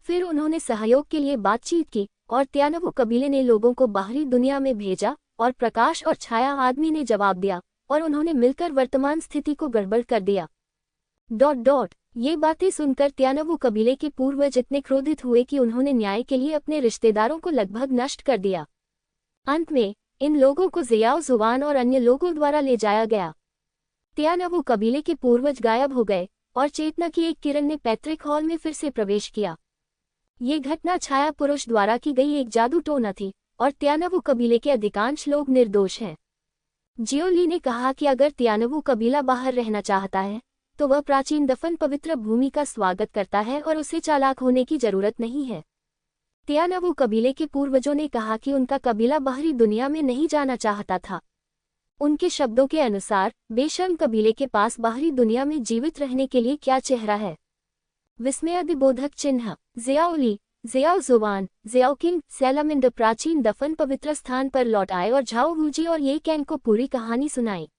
फिर उन्होंने सहयोग के लिए बातचीत की और तियानवु कबीले ने लोगों को बाहरी दुनिया में भेजा और प्रकाश और छाया आदमी ने जवाब दिया और उन्होंने मिलकर वर्तमान स्थिति को गड़बड़ कर दिया। ये बातें सुनकर त्यानवू कबीले के पूर्वज इतने क्रोधित हुए कि उन्होंने न्याय के लिए अपने रिश्तेदारों को लगभग नष्ट कर दिया। अंत में इन लोगों को ज़ियाओ ज़ुबान और अन्य लोगों द्वारा ले जाया गया। त्यानवू कबीले के पूर्वज गायब हो गए और चेतना की एक किरण ने पैतृक हॉल में फिर से प्रवेश किया। ये घटना छाया पुरुष द्वारा की गई एक जादू टोना थी और त्यानवू कबीले के अधिकांश लोग निर्दोष हैं। जियो ली ने कहा कि अगर त्यानवू कबीला बाहर रहना चाहता है तो वह प्राचीन दफन पवित्र भूमि का स्वागत करता है और उसे चालाक होने की जरूरत नहीं है। त्यानवू कबीले के पूर्वजों ने कहा कि उनका कबीला बाहरी दुनिया में नहीं जाना चाहता था। उनके शब्दों के अनुसार बेशर्म कबीले के पास बाहरी दुनिया में जीवित रहने के लिए क्या चेहरा है। विस्मयादिबोधक चिन्ह। ज़ियाओ ली, ज़ियाओ ज़ुबान, ज़ियाओ किंग सैलामिंडर प्राचीन दफन पवित्र स्थान पर लौट आए और झाओ वूजी और ये कैंग को पूरी कहानी सुनाई।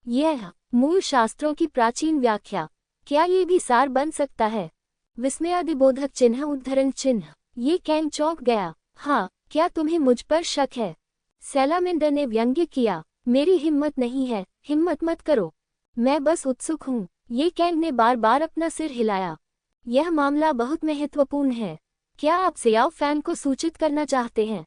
यह मूल शास्त्रों की प्राचीन व्याख्या। क्या ये भी सार बन सकता है? विस्मयादिबोधक चिन्ह उद्धरण चिन्ह। ये कैंग चौंक गया। हाँ, क्या तुम्हें मुझ पर शक है? सैलामिंडर ने व्यंग्य किया। मेरी हिम्मत नहीं है, हिम्मत मत करो, मैं बस उत्सुक हूँ। ये कैंग ने बार बार अपना सिर हिलाया। यह मामला बहुत महत्वपूर्ण है। क्या आप ज़ियाओ फैन को सूचित करना चाहते हैं?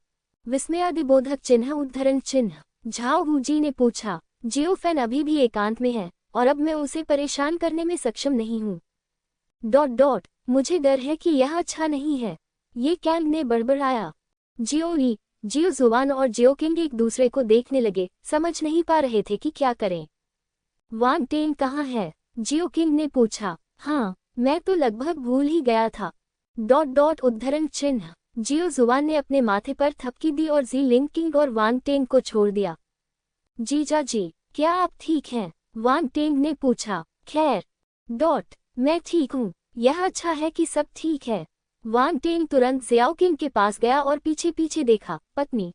विस्मयादिबोधक चिन्ह उद्धरण चिन्ह। झाओ वूजी ने पूछा। जियो फैन अभी भी एकांत में है और अब मैं उसे परेशान करने में सक्षम नहीं हूँ। मुझे डर है कि यह अच्छा नहीं है, ये कैंग ने बड़बड़ाया। जियो ली, जियो ज़ुबान और जियो किंग एक दूसरे को देखने लगे, समझ नहीं पा रहे थे कि क्या करें। वांग टेंग कहाँ है? जियो किंग ने पूछा। हाँ, मैं तो लगभग भूल ही गया था। उद्धरण चिन्ह। जियो ज़ुबान ने अपने माथे पर थपकी दी और जी लिंग किंग और वांग टेंग को छोड़ दिया। जीजा जी, क्या आप ठीक हैं? वांग टेंग ने पूछा। खैर, मैं ठीक हूँ, यह अच्छा है कि सब ठीक है। वांग टेंग तुरंत ज़ियाओ किंग के पास गया और पीछे पीछे देखा। पत्नी,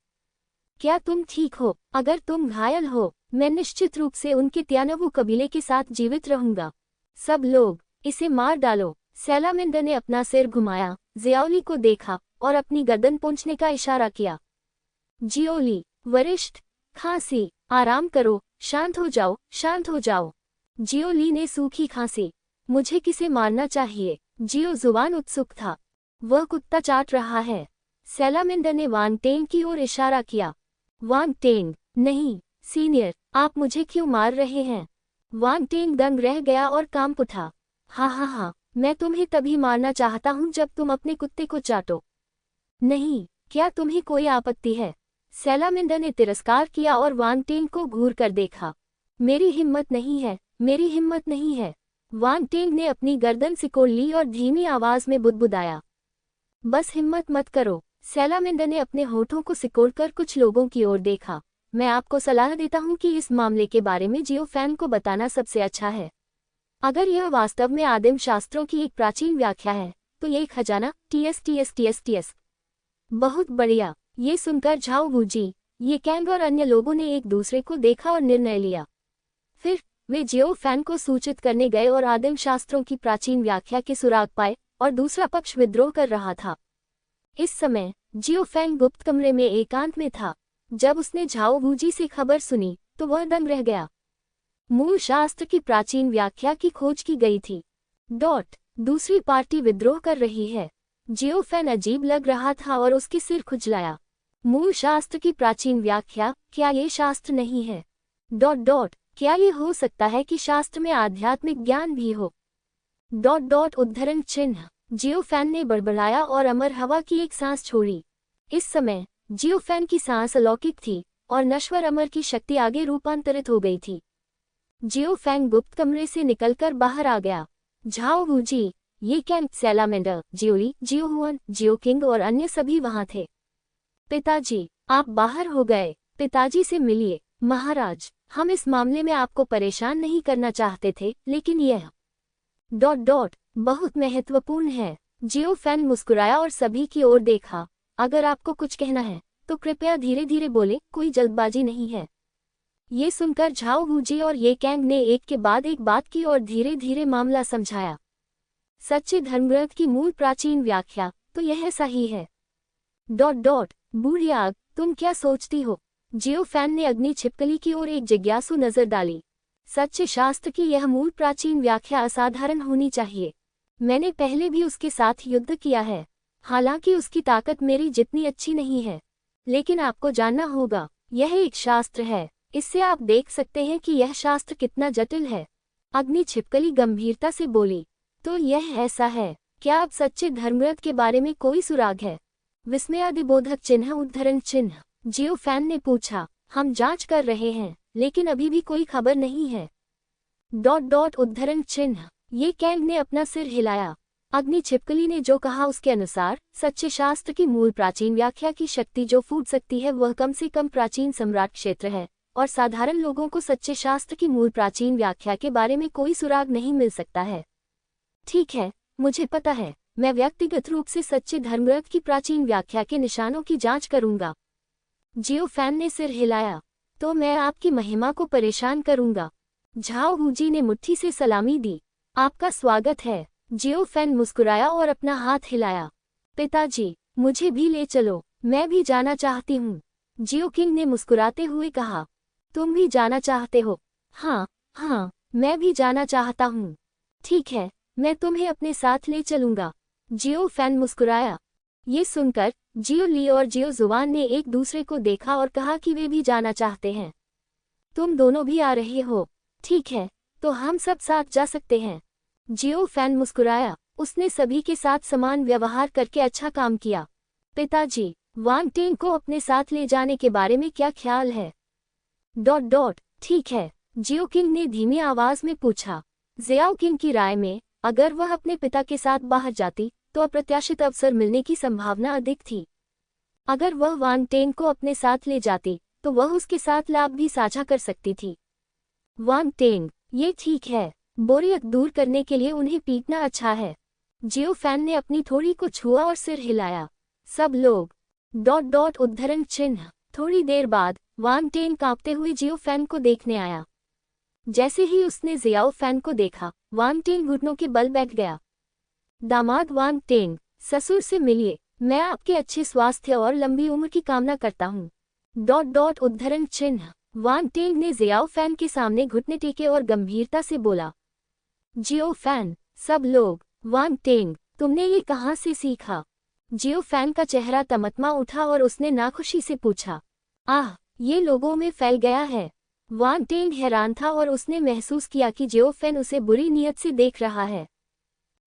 क्या तुम ठीक हो? अगर तुम घायल हो, मैं निश्चित रूप से उनके त्यानवू कबीले के साथ जीवित रहूंगा। सब लोग, इसे मार डालो। सैलामिंडर ने अपना सिर घुमाया, ज़ियाओ ली को देखा और अपनी गर्दन पोंछने का इशारा किया। जियो ली, वरिष्ठ, खांसी, आराम करो, शांत हो जाओ, शांत हो जाओ। जियो ली ने सूखी खांसी। मुझे किसे मारना चाहिए? जियो ज़ुबान उत्सुक था। वह कुत्ता चाट रहा है। सैलामिंडर ने वांग टेंग की ओर इशारा किया। वांग टेंग, नहीं, सीनियर, आप मुझे क्यों मार रहे हैं? वांग टेंग दंग रह गया और कांप उठा। हाँ, मैं तुम्हें तभी मारना चाहता हूँ जब तुम अपने कुत्ते को चाटो। नहीं, क्या तुम्हें कोई आपत्ति है? सैलामिंडर ने तिरस्कार किया और वांग टेंग को घूर कर देखा। मेरी हिम्मत नहीं है, मेरी हिम्मत नहीं है। वांग टेंग ने अपनी गर्दन सिकोड़ ली और धीमी आवाज में बुदबुदाया। बस हिम्मत मत करो। सैलामिंडर ने अपने होठों को सिकोड़कर कुछ लोगों की ओर देखा। मैं आपको सलाह देता हूँ कि इस मामले के बारे में जियो फैन को बताना सबसे अच्छा है। अगर यह वास्तव में आदिम शास्त्रों की एक प्राचीन व्याख्या है तो ये खजाना टीएस। बहुत बढ़िया। ये सुनकर झाओ वूजी, ये कैंग और अन्य लोगों ने एक दूसरे को देखा और निर्णय लिया। फिर वे जियो फैन को सूचित करने गए और आदिम शास्त्रों की प्राचीन व्याख्या के सुराग पाए और दूसरा पक्ष विद्रोह कर रहा था। इस समय जियो फैंग गुप्त कमरे में एकांत में था। जब उसने झाओ वूजी से खबर सुनी तो वह दंग रह गया। मूल शास्त्र की प्राचीन व्याख्या की खोज की गई थी। दूसरी पार्टी विद्रोह कर रही है। जियो फैन अजीब लग रहा था और उसके सिर खुजलाया। मूल शास्त्र की प्राचीन व्याख्या, क्या ये शास्त्र नहीं है? क्या ये हो सकता है कि शास्त्र में आध्यात्मिक ज्ञान भी हो? उद्धरण चिन्ह। जियो फैन ने बड़बड़ाया और अमर हवा की एक सांस छोड़ी। इस समय जियो फैन की सांस अलौकिक थी और नश्वर अमर की शक्ति आगे रूपांतरित हो गई थी। जियो फैंग गुप्त कमरे से निकलकर बाहर आ गया। झाओ वूजी, ये कैंग, सैलामेंडर, जियोली, जियो हुआन, जियो किंग और अन्य सभी वहां थे। पिताजी, आप बाहर हो गए। पिताजी से मिलिए। महाराज, हम इस मामले में आपको परेशान नहीं करना चाहते थे, लेकिन यह बहुत महत्वपूर्ण है। जियो फैन मुस्कुराया और सभी की ओर देखा। अगर आपको कुछ कहना है तो कृपया धीरे धीरे बोले, कोई जल्दबाजी नहीं है। ये सुनकर झाओ वूजी और ये कैंग ने एक के बाद एक बात की और धीरे धीरे मामला समझाया। सच्चे धर्मग्रंथ की मूल प्राचीन व्याख्या तो यह सही है। बूढ़ी आग, तुम क्या सोचती हो? जियो फैन ने अग्नि छिपकली की ओर एक जिज्ञासु नजर डाली। सच्चे शास्त्र की यह मूल प्राचीन व्याख्या असाधारण होनी चाहिए। मैंने पहले भी उसके साथ युद्ध किया है, हालांकि उसकी ताकत मेरी जितनी अच्छी नहीं है। लेकिन आपको जानना होगा, यह एक शास्त्र है, इससे आप देख सकते हैं कि यह शास्त्र कितना जटिल है। अग्नि छिपकली गंभीरता से बोली, तो यह ऐसा है, क्या अब सच्चे धर्मव्रत के बारे में कोई सुराग है? विस्मयादिबोधक चिन्ह उद्धरण चिन्ह। जियोफैन ने पूछा, हम जांच कर रहे हैं, लेकिन अभी भी कोई खबर नहीं है। उद्धरण चिन्ह। ये कैंग ने अपना सिर हिलाया। अग्नि छिपकली ने जो कहा उसके अनुसार सच्चे शास्त्र की मूल प्राचीन व्याख्या की शक्ति जो फूट सकती है वह कम से कम प्राचीन सम्राट क्षेत्र है, और साधारण लोगों को सच्चे शास्त्र की मूल प्राचीन व्याख्या के बारे में कोई सुराग नहीं मिल सकता है। ठीक है, मुझे पता है, मैं व्यक्तिगत रूप से सच्चे धर्मग्रंथ की प्राचीन व्याख्या के निशानों की जांच करूंगा। जियोफैन ने सिर हिलाया, तो मैं आपकी महिमा को परेशान करूंगा। झाओ हुजी ने मुट्ठी से सलामी दी। आपका स्वागत है। जियोफैन मुस्कुराया और अपना हाथ हिलाया। पिताजी, मुझे भी ले चलो, मैं भी जाना चाहती हूँ। जियो किंग ने मुस्कुराते हुए कहा, तुम भी जाना चाहते हो? हाँ, हाँ, मैं भी जाना चाहता हूँ। ठीक है, मैं तुम्हें अपने साथ ले चलूंगा। जियोफैन मुस्कुराया। ये सुनकर जियो ली और जियो जुवान ने एक दूसरे को देखा और कहा कि वे भी जाना चाहते हैं। तुम दोनों भी आ रहे हो? ठीक है, तो हम सब साथ जा सकते हैं। जियोफैन मुस्कुराया। उसने सभी के साथ समान व्यवहार करके अच्छा काम किया। पिताजी, वांग टेंग को अपने साथ ले जाने के बारे में क्या ख्याल है? ठीक है, जियो किंग ने धीमी आवाज में पूछा। जियाओ किंग की राय में अगर वह अपने पिता के साथ बाहर जाती तो अप्रत्याशित अवसर मिलने की संभावना अधिक थी। अगर वह वांग टेंग को अपने साथ ले जाती तो वह उसके साथ लाभ भी साझा कर सकती थी। वांग टेंग, ये ठीक है, बोरियत दूर करने के लिए उन्हें पीटना अच्छा है। जियोफैन ने अपनी थोड़ी को छुआ और सिर हिलाया। सब लोग उद्धरण चिन्ह। थोड़ी देर बाद वांग टेंग कांपते हुए जियोफैन को देखने आया। जैसे ही उसने जियाओफैन को देखा, वांग टेंग घुटनों के बल बैठ गया। दामाद वांग टेंग, ससुर से मिलिए, मैं आपके अच्छे स्वास्थ्य और लंबी उम्र की कामना करता हूँ। उद्धरण चिन्ह। वांग टेंग ने जियाओफैन के सामने घुटने टेके और गंभीरता से बोला। जियोफैन, सब लोग, वांग टेंग, तुमने ये कहाँ से सीखा? जियोफैन का चेहरा तमतमा उठा और उसने नाखुशी से पूछा। आह, ये लोगों में फैल गया है। वांग टेंग हैरान था और उसने महसूस किया कि जियोफैन उसे बुरी नीयत से देख रहा है।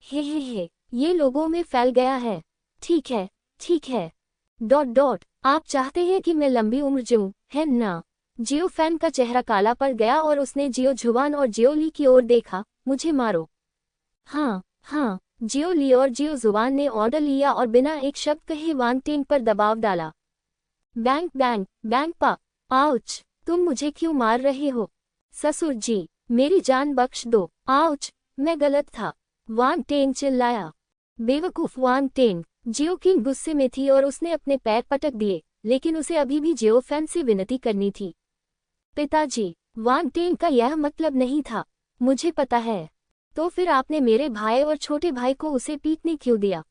हे, ये लोगों में फैल गया है। ठीक है, ठीक है। आप चाहते हैं कि मैं लंबी उम्र जीऊं, है ना? जियोफैन का चेहरा काला पड़ गया और उसने जियो जुवान और जियो ली की ओर देखा। मुझे मारो। हाँ, हाँ, जियो ली और जियो जुवान ने ऑर्डर लिया और बिना एक शब्द कहे वांग टेंग पर दबाव डाला। बैंग बैंग बैंग पा। आउच, तुम मुझे क्यों मार रहे हो? ससुर जी, मेरी जान बख्श दो। आउच, मैं गलत था, वांग टेंग चिल्लाया। बेवकूफ वांग टेंग। जियो किंग गुस्से में थी और उसने अपने पैर पटक दिए, लेकिन उसे अभी भी जियोफैन से विनती करनी थी। पिताजी, वांग टेंग का यह मतलब नहीं था। मुझे पता है। तो फिर आपने मेरे भाई और छोटे भाई को उसे पीटने क्यों दिया?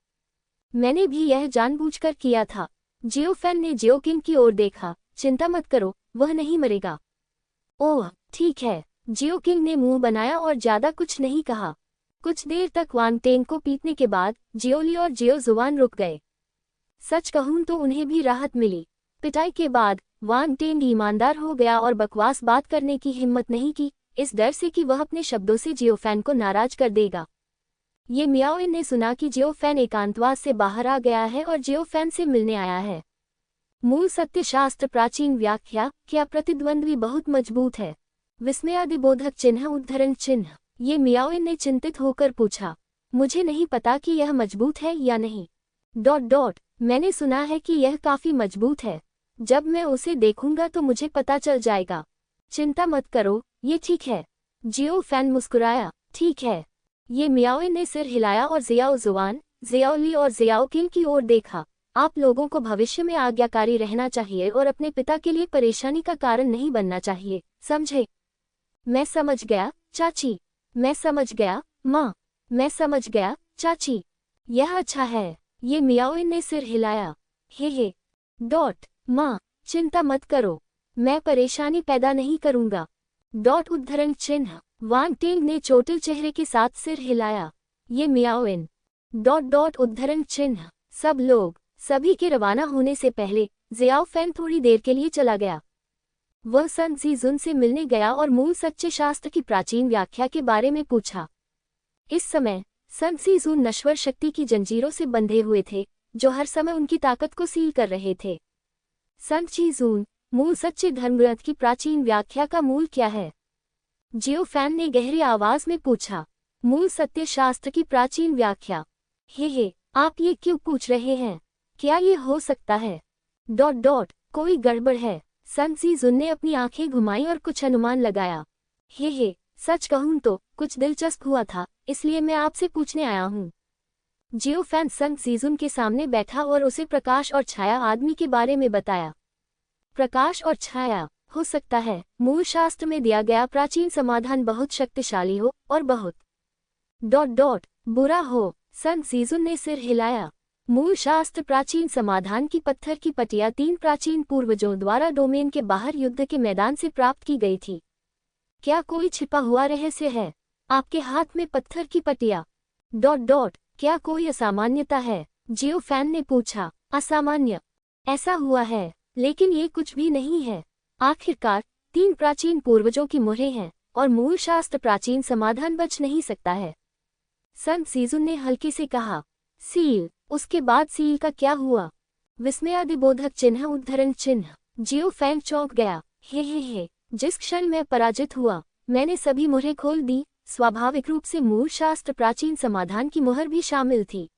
मैंने भी यह जानबूझकर किया था। जियोफैन ने जियो किंग की ओर देखा। चिंता मत करो, वह नहीं मरेगा। ओह, ठीक है। जियो किंग ने मुंह बनाया और ज्यादा कुछ नहीं कहा। कुछ देर तक वांग टेंग को पीटने के बाद जियोली और जियो जुवान रुक गए। सच कहूं तो उन्हें भी राहत मिली। पिटाई के बाद वांग टेंग ईमानदार हो गया और बकवास बात करने की हिम्मत नहीं की, इस डर से कि वह अपने शब्दों से जियोफैन को नाराज कर देगा। ये मियाओइन ने सुना कि जियोफैन एकांतवास से बाहर आ गया है और जियोफैन से मिलने आया है। मूल सत्य शास्त्र प्राचीन व्याख्या, क्या प्रतिद्वंद्वी बहुत मजबूत है? विस्मयादिबोधक चिन्ह उद्धरण चिन्ह। ये मियाओइन ने चिंतित होकर पूछा। मुझे नहीं पता कि यह मजबूत है या नहीं। मैंने सुना है कि यह काफी मजबूत है। जब मैं उसे देखूंगा तो मुझे पता चल जाएगा। चिंता मत करो, ये ठीक है। जियोफैन मुस्कुराया। ठीक है। ये मियाओइन ने सिर हिलाया और जियाओ जुवान, जियाओ ली और जियाओ किंग की ओर देखा। आप लोगों को भविष्य में आज्ञाकारी रहना चाहिए और अपने पिता के लिए परेशानी का कारण नहीं बनना चाहिए, समझे? मैं समझ गया, चाची। मैं समझ गया, माँ। मैं समझ गया, चाची। यह अच्छा है। ये मियाओइन ने सिर हिलाया। हे। माँ, चिंता मत करो, मैं परेशानी पैदा नहीं करूंगा। उद्धरण चिन्ह। वांग टेंग ने चोटिल चेहरे के साथ सिर हिलाया। ये मियाओ इन। उद्धरण चिन्ह। सब लोग, सभी के रवाना होने से पहले ज़ियाओ फैन थोड़ी देर के लिए चला गया। वह सन ज़ीजुन से मिलने गया और मूल सच्चे शास्त्र की प्राचीन व्याख्या के बारे में पूछा। इस समय सन ज़ीजुन नश्वर शक्ति की जंजीरों से बंधे हुए थे, जो हर समय उनकी ताकत को सील कर रहे थे। सन ज़ीजुन, मूल सच्चे धर्मग्रंथ की प्राचीन व्याख्या का मूल क्या है? जियो फैन ने गहरी आवाज में पूछा। मूल सत्य शास्त्र की प्राचीन व्याख्या। हे, आप ये क्यों पूछ रहे हैं? क्या ये हो सकता है? कोई गड़बड़ है। सन ज़ीजुन ने अपनी आंखें घुमाई और कुछ अनुमान लगाया। हे, सच कहूं तो कुछ दिलचस्प हुआ था, इसलिए मैं आपसे पूछने आया हूँ। जियो फैन सन ज़ीजुन के सामने बैठा और उसे प्रकाश और छाया आदमी के बारे में बताया। प्रकाश और छाया, हो सकता है मूल शास्त्र में दिया गया प्राचीन समाधान बहुत शक्तिशाली हो और बहुत बुरा हो। सन ज़ीजुन ने सिर हिलाया। मूल शास्त्र प्राचीन समाधान की पत्थर की पटिया 3 प्राचीन पूर्वजों द्वारा डोमेन के बाहर युद्ध के मैदान से प्राप्त की गई थी। क्या कोई छिपा हुआ रहस्य है आपके हाथ में पत्थर की पटिया? क्या कोई असामान्यता है? जियो फैन ने पूछा। असामान्य? ऐसा हुआ है, लेकिन ये कुछ भी नहीं है। आखिरकार 3 प्राचीन पूर्वजों की मुहरें हैं और मूल शास्त्र प्राचीन समाधान बच नहीं सकता है। सन ज़ीजुन ने हल्के से कहा। सील? उसके बाद सील का क्या हुआ? विस्मयादिबोधक चिन्ह उद्धरण चिन्ह। जियो फैन चौंक गया। हे, जिस क्षण मैं पराजित हुआ, मैंने सभी मुहरें खोल दी। स्वाभाविक रूप से मूल शास्त्र प्राचीन समाधान की मुहर भी शामिल थी।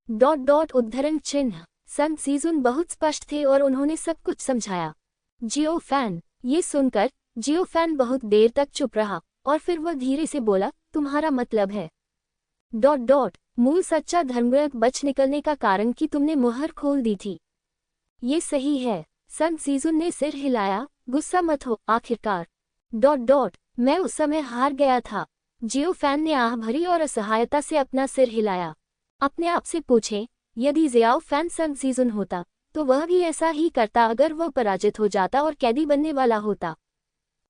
उद्धरण चिन्ह। सन ज़ीजुन बहुत स्पष्ट थे और उन्होंने सब कुछ समझाया। जियो फैन, ये सुनकर जियो फैन बहुत देर तक चुप रहा और फिर वह धीरे से बोला, तुम्हारा मतलब है मूल सच्चा धर्मग्रंथ बच निकलने का कारण कि तुमने मुहर खोल दी थी। ये सही है। सन ज़ीजुन ने सिर हिलाया। गुस्सा मत हो, आखिरकार मैं उस समय हार गया था। जियो फैन ने आह भरी और असहायता से अपना सिर हिलाया। अपने आप से पूछें, यदि ज़ियाओ फैन सन ज़ीजुन होता तो वह भी ऐसा ही करता अगर वह पराजित हो जाता और कैदी बनने वाला होता।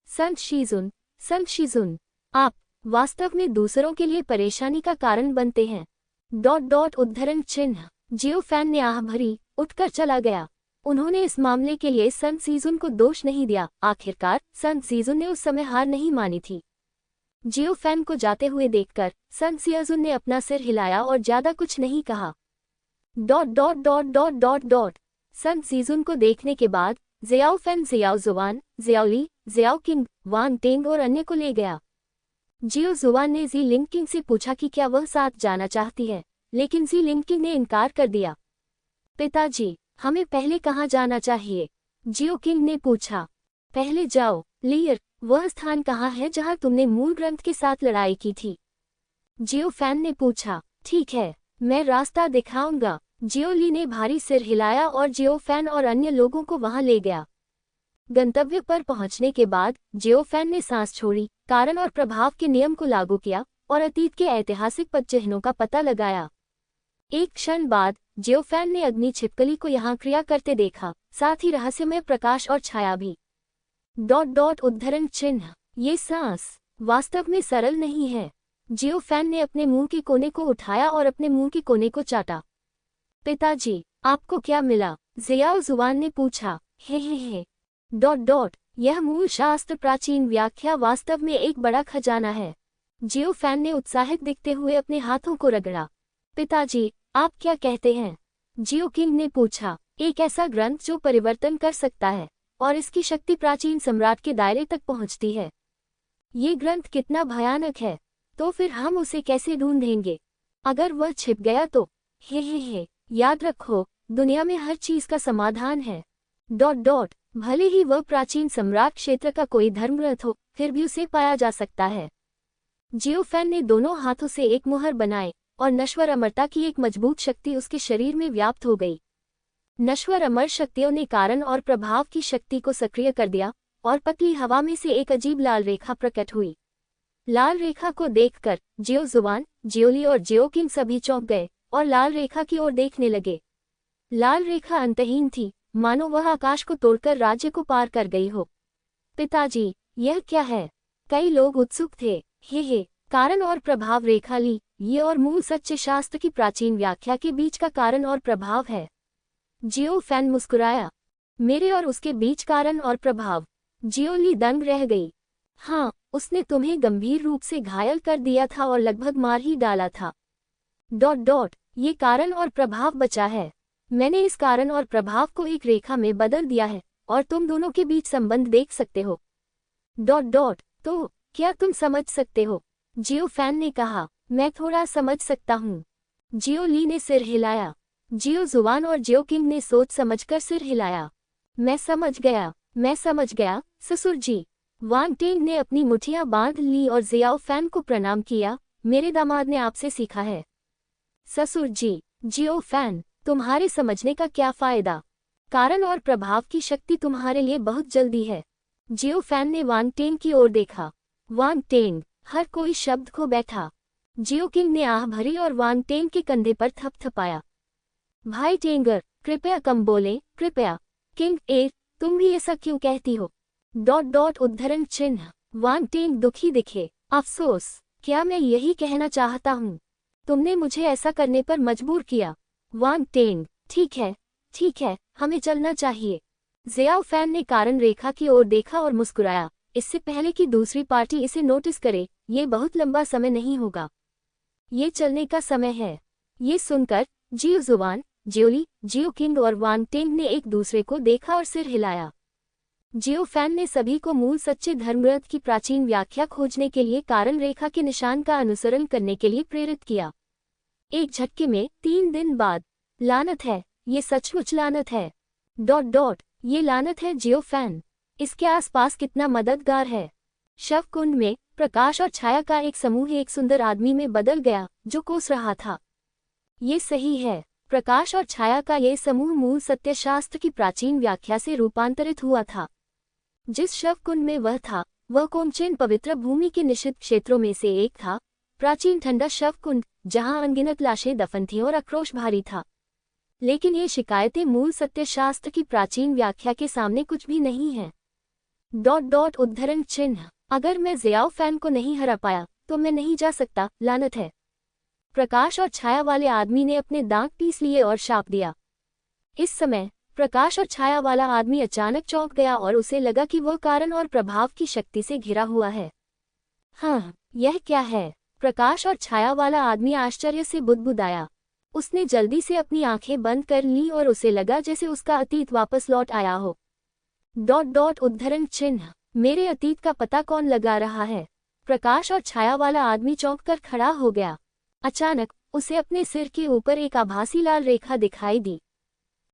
सन शीजुन, आप वास्तव में दूसरों के लिए परेशानी का कारण बनते हैं। उद्धरण चिन्ह। जियो फैन ने आह भरी, उठकर चला गया। उन्होंने इस मामले के लिए सन ज़ीजुन को दोष नहीं दिया। आखिरकार सन ज़ीजुन ने उस समय हार नहीं मानी थी। जियो फैन को जाते हुए देखकर सन ज़ीजुन ने अपना सिर हिलाया और ज्यादा कुछ नहीं कहा। सन ज़ीजुन को देखने के बाद ज़ियाओ फैन ज़ियाओ जुआन, ज़ियाओ ली, ज़ियाओ किंग, वांग टेंग और अन्य को ले गया। जियो जुआन ने जी लिंगकिंग से पूछा कि क्या वह साथ जाना चाहती है, लेकिन जी लिंगकिंग ने इनकार कर दिया। पिताजी, हमें पहले कहाँ जाना चाहिए? जियो किंग ने पूछा। पहले जाओ लियर, वह स्थान कहाँ है जहाँ तुमने मूल ग्रंथ के साथ लड़ाई की थी? जियो फैन ने पूछा। ठीक है, मैं रास्ता दिखाऊंगा। जियो ली ने भारी सिर हिलाया और जियो फैन और अन्य लोगों को वहां ले गया। गंतव्य पर पहुंचने के बाद जियो फैन ने सांस छोड़ी, कारण और प्रभाव के नियम को लागू किया और अतीत के ऐतिहासिक पदचिह्नों का पता लगाया। एक क्षण बाद जियो फैन ने अग्नि छिपकली को यहाँ क्रिया करते देखा, साथ ही रहस्यमय प्रकाश और छाया भी। उद्धरण चिन्ह। ये सांस वास्तव में सरल नहीं है। जियो फैन ने अपने मुंह के कोने को उठाया और अपने मुंह के कोने को चाटा। पिताजी, आपको क्या मिला? ज़ियाओ जुआन ने पूछा। हे। यह मूल शास्त्र प्राचीन व्याख्या वास्तव में एक बड़ा खजाना है। जियो फैन ने उत्साहित दिखते हुए अपने हाथों को रगड़ा। पिताजी, आप क्या कहते हैं? जियो किंग ने पूछा। एक ऐसा ग्रंथ जो परिवर्तन कर सकता है और इसकी शक्ति प्राचीन सम्राट के दायरे तक पहुंचती है। ये ग्रंथ कितना भयानक है, तो फिर हम उसे कैसे ढूंढेंगे? अगर वह छिप गया तो? हे, याद रखो, दुनिया में हर चीज का समाधान है। भले ही वह प्राचीन सम्राट क्षेत्र का कोई धर्मग्रंथ हो, फिर भी उसे पाया जा सकता है। जियो फैन ने दोनों हाथों से एक मुहर बनाए और नश्वर अमरता की एक मजबूत शक्ति उसके शरीर में व्याप्त हो गई। नश्वर अमर शक्तियों ने कारण और प्रभाव की शक्ति को सक्रिय कर दिया और पतली हवा में से एक अजीब लाल रेखा प्रकट हुई। लाल रेखा को देखकर जियो जुआन, जियोली और जियो किंग सभी चौंक गए और लाल रेखा की ओर देखने लगे। लाल रेखा अंतहीन थी, मानो वह आकाश को तोड़कर राज्य को पार कर गई हो। पिताजी, यह क्या है? कई लोग उत्सुक थे। हे, कारण और प्रभाव रेखा ली, ये और मूल सच्चे शास्त्र की प्राचीन व्याख्या के बीच का कारण और प्रभाव है। जियो फैन मुस्कुराया। मेरे और उसके बीच कारण और प्रभाव? जियो ली दंग रह गई। हाँ, उसने तुम्हें गंभीर रूप से घायल कर दिया था और लगभग मार ही डाला था। ... ये कारण और प्रभाव बचा है। मैंने इस कारण और प्रभाव को एक रेखा में बदल दिया है और तुम दोनों के बीच संबंध देख सकते हो। ... तो क्या तुम समझ सकते हो? जियो फैन ने कहा। मैं थोड़ा समझ सकता हूँ। जियो ली ने सिर हिलाया। जियो जुवान और जियो किंग ने सोच समझकर सिर हिलाया। मैं समझ गया ससुर जी। वांग टेंग ने अपनी मुठियां बांध ली और जियाओ फैन को प्रणाम किया। मेरे दामाद ने आपसे सीखा है। ससुर जी। जियो फैन, तुम्हारे समझने का क्या फायदा? कारण और प्रभाव की शक्ति तुम्हारे लिए बहुत जल्दी है। जियो फैन ने वांग टेंग की ओर देखा। वांग टेंग, हर कोई शब्द खो बैठा। जियो किंग ने आह भरी और वांग टेंग के कंधे पर थपथपाया। भाई टेंगर, कृपया कम बोले, कृपया। किंग तुम भी ऐसा क्यों कहती हो? ... उद्धरण चिन्ह। वांग टेंग दुखी दिखे। अफसोस, क्या मैं यही कहना चाहता हूँ? तुमने मुझे ऐसा करने पर मजबूर किया। वांग टेंग, ठीक है, हमें चलना चाहिए। जियाओ फैन ने कारण रेखा की ओर देखा और मुस्कुराया। इससे पहले कि दूसरी पार्टी इसे नोटिस करे, ये बहुत लंबा समय नहीं होगा। ये चलने का समय है। ये सुनकर जियो जुबान, जियोली, जियो किंग और वांग टेंग ने एक दूसरे को देखा और सिर हिलाया। जियो फैन ने सभी को मूल सच्चे धर्मग्रंथ की प्राचीन व्याख्या खोजने के लिए कारण रेखा के निशान का अनुसरण करने के लिए प्रेरित किया। एक झटके में 3 दिन बाद। लानत है, ये सचमुच लानत है। ... ये लानत है जियो फैन। इसके आसपास कितना मददगार है। शवकुंड में प्रकाश और छाया का एक समूह एक सुंदर आदमी में बदल गया जो कोस रहा था। ये सही है। प्रकाश और छाया का ये समूह मूल सत्यशास्त्र की प्राचीन व्याख्या से रूपांतरित हुआ था। जिस शवकुंड में वह था, वह कोमचेन पवित्र भूमि के निषिद्ध क्षेत्रों में से एक था। प्राचीन ठंडा शवकुंड, जहां अनगिनत लाशें दफन थीं और आक्रोश भारी था। लेकिन ये शिकायतें मूल सत्यशास्त्र की प्राचीन व्याख्या के सामने कुछ भी नहीं हैं। ... उद्धरण चिन्ह। अगर मैं जियाओ फैन को नहीं हरा पाया तो मैं नहीं जा सकता, लानत है। प्रकाश और छाया वाले आदमी ने अपने दांत पीस लिए और शाप दिया। इस समय प्रकाश और छाया वाला आदमी अचानक चौंक गया और उसे लगा कि वह कारण और प्रभाव की शक्ति से घिरा हुआ है। हाँ, यह क्या है? प्रकाश और छाया वाला आदमी आश्चर्य से बुदबुदाया। उसने जल्दी से अपनी आंखें बंद कर लीं और उसे लगा जैसे उसका अतीत वापस लौट आया हो। ... उद्धरण चिन्ह। मेरे अतीत का पता कौन लगा रहा है? प्रकाश और छाया वाला आदमी चौंक कर खड़ा हो गया। अचानक उसे अपने सिर के ऊपर एक आभासी लाल रेखा दिखाई दी। ...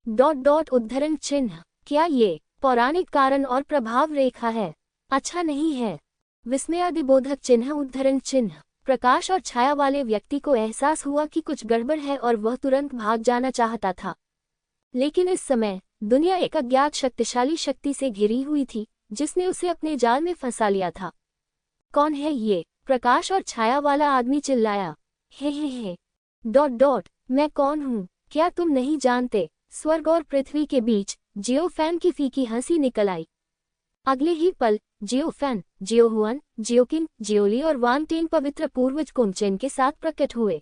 उद्धरण चिन्ह। क्या ये पौराणिक कारण और प्रभाव रेखा है? अच्छा नहीं है। विस्मयादिबोधक चिन्ह उद्धरण चिन्ह। प्रकाश और छाया वाले व्यक्ति को एहसास हुआ कि कुछ गड़बड़ है और वह तुरंत भाग जाना चाहता था। लेकिन इस समय दुनिया एक अज्ञात शक्तिशाली शक्ति से घिरी हुई थी जिसने उसे अपने जाल में फंसा लिया था। कौन है ये? प्रकाश और छाया वाला आदमी चिल्लाया। हे। ... मैं कौन हूँ? क्या तुम नहीं जानते? स्वर्ग और पृथ्वी के बीच जियो फैन की फीकी हंसी निकल आई। अगले ही पल जियो फैन, जियो हुआन, जियो किंग, जियोली और वांग टेंग पवित्र पूर्वज कोमचेन के साथ प्रकट हुए।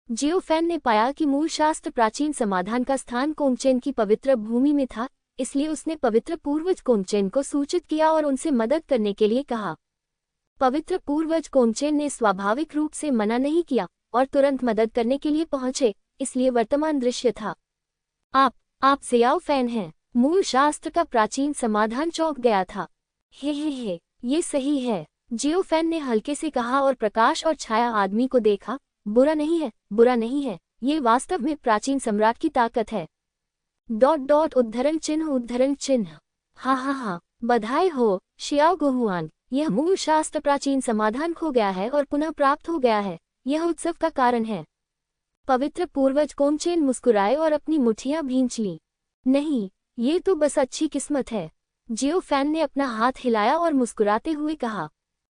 जियो फैन ने पाया कि मूल शास्त्र प्राचीन समाधान का स्थान कोमचेन की पवित्र भूमि में था, इसलिए उसने पवित्र पूर्वज कोमचेन को सूचित किया और उनसे मदद करने के लिए कहा। पवित्र पूर्वज कोमचेन ने स्वाभाविक रूप से मना नहीं किया और तुरंत मदद करने के लिए पहुंचे, इसलिए वर्तमान दृश्य था। आप जियाओ फैन हैं। मूल शास्त्र का प्राचीन समाधान चौंक गया था। हे, ये सही है, जियो फैन ने हल्के से कहा और प्रकाश और छाया आदमी को देखा। बुरा नहीं है, ये वास्तव में प्राचीन सम्राट की ताकत है। ... उद्धरण चिन्ह। हाँ, बधाई हो शियाओ गुहुआन, यह मूल शास्त्र प्राचीन समाधान खो गया है और पुनः प्राप्त हो गया है। यह उत्सव का कारण है। पवित्र पूर्वज कोमचेन मुस्कुराए और अपनी मुठियां भींच लीं। नहीं, ये तो बस अच्छी किस्मत है। जियो फैन ने अपना हाथ हिलाया और मुस्कुराते हुए कहा।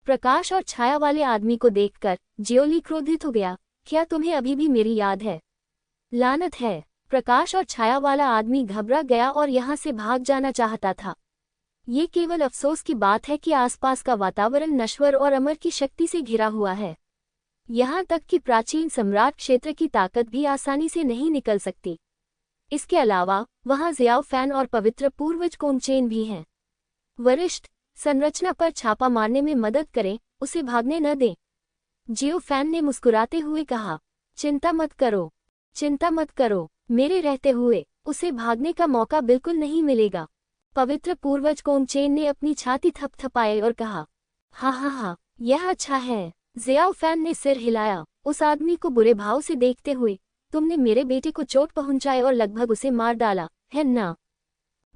प्रकाश और छाया वाले आदमी को देखकर जियोली क्रोधित हो गया। क्या तुम्हें अभी भी मेरी याद है? लानत है। प्रकाश और छाया वाला आदमी घबरा गया और यहाँ से भाग जाना चाहता था। ये केवल अफसोस की बात है कि आसपास का वातावरण नश्वर और अमर की शक्ति से घिरा हुआ है। यहाँ तक कि प्राचीन सम्राट क्षेत्र की ताकत भी आसानी से नहीं निकल सकती। इसके अलावा वहाँ ज़ियाओ फैन और पवित्र पूर्वज कोंगचेन भी हैं। वरिष्ठ, संरचना पर छापा मारने में मदद करें, उसे भागने न दें। जियो फैन ने मुस्कुराते हुए कहा, चिंता मत करो, चिंता मत करो, मेरे रहते हुए उसे भागने का मौका बिल्कुल नहीं मिलेगा। पवित्र पूर्वज कोंगचेन ने अपनी छाती थपथपाई और कहा, हाँ हाँ हाँ, यह अच्छा है। ज़ियाओ फैन ने सिर हिलाया, उस आदमी को बुरे भाव से देखते हुए, तुमने मेरे बेटे को चोट पहुंचाई और लगभग उसे मार डाला, है ना?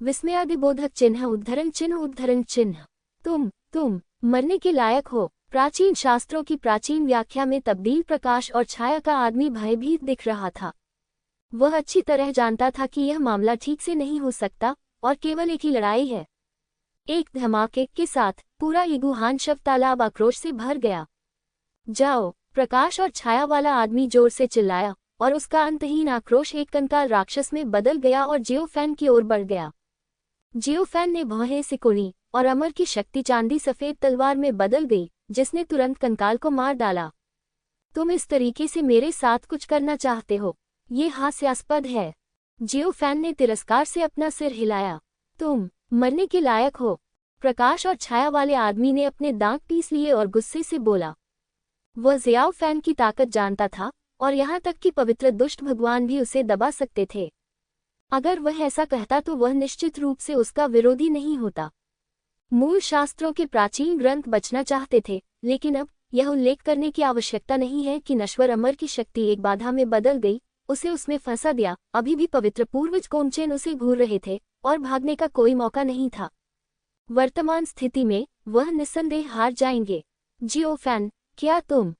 विस्मयादिबोधक चिन्ह उद्धरण चिन्ह उद्धरण चिन्ह। तुम मरने के लायक हो। प्राचीन शास्त्रों की प्राचीन व्याख्या में तब्दील प्रकाश और छाया का आदमी भयभीत दिख रहा था। वह अच्छी तरह जानता था कि यह मामला ठीक से नहीं हो सकता और केवल एक ही लड़ाई है। एक धमाके के साथ पूरा यगुहान शव तालाब आक्रोश से भर गया। जाओ, प्रकाश और छाया वाला आदमी जोर से चिल्लाया और उसका अंतहीन आक्रोश एक कंकाल राक्षस में बदल गया और जियो फैन की ओर बढ़ गया। जियो फैन ने भौहें सिकुड़ी और अमर की शक्ति चांदी सफेद तलवार में बदल गई, जिसने तुरंत कंकाल को मार डाला। तुम इस तरीके से मेरे साथ कुछ करना चाहते हो, ये हास्यास्पद है। जियो फैन ने तिरस्कार से अपना सिर हिलाया। तुम मरने के लायक हो। प्रकाश और छाया वाले आदमी ने अपने दांत पीस लिए और गुस्से से बोला। वह ज़ियाओ फैन की ताकत जानता था और यहाँ तक कि पवित्र दुष्ट भगवान भी उसे दबा सकते थे। अगर वह ऐसा कहता तो वह निश्चित रूप से उसका विरोधी नहीं होता। मूल शास्त्रों के प्राचीन ग्रंथ बचना चाहते थे, लेकिन अब यह उल्लेख करने की आवश्यकता नहीं है कि नश्वर अमर की शक्ति एक बाधा में बदल गई, उसे उसमें फंसा दिया। अभी भी पवित्र पूर्वज कोंगचेन उसे घूर रहे थे और भागने का कोई मौका नहीं था। वर्तमान स्थिति में वह निस्संदेह हार जाएंगे। जियो फैन, क्या तुम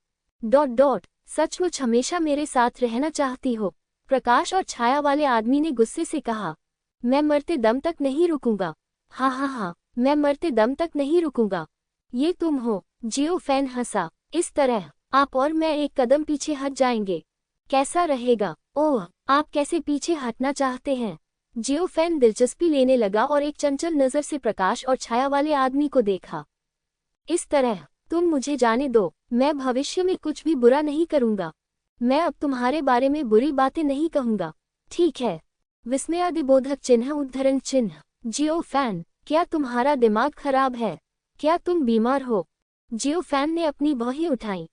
सचमुच हमेशा मेरे साथ रहना चाहती हो? प्रकाश और छाया वाले आदमी ने गुस्से से कहा। मैं मरते दम तक नहीं रुकूंगा। हाँ हाँ हाँ, मैं मरते दम तक नहीं रुकूंगा। ये तुम हो। जियो फैन हंसा। इस तरह आप और मैं एक कदम पीछे हट जाएंगे। कैसा रहेगा? ओह, आप कैसे पीछे हटना चाहते हैं? जियो फैन दिलचस्पी लेने लगा और एक चंचल नजर से प्रकाश और छाया वाले आदमी को देखा। इस तरह तुम मुझे जाने दो, मैं भविष्य में कुछ भी बुरा नहीं करूंगा। मैं अब तुम्हारे बारे में बुरी बातें नहीं कहूंगा, ठीक है? विस्मयादिबोधक चिन्ह उद्धरण चिन्ह। जियो फैन, क्या तुम्हारा दिमाग खराब है? क्या तुम बीमार हो? जियो फैन ने अपनी भौहें उठाईं।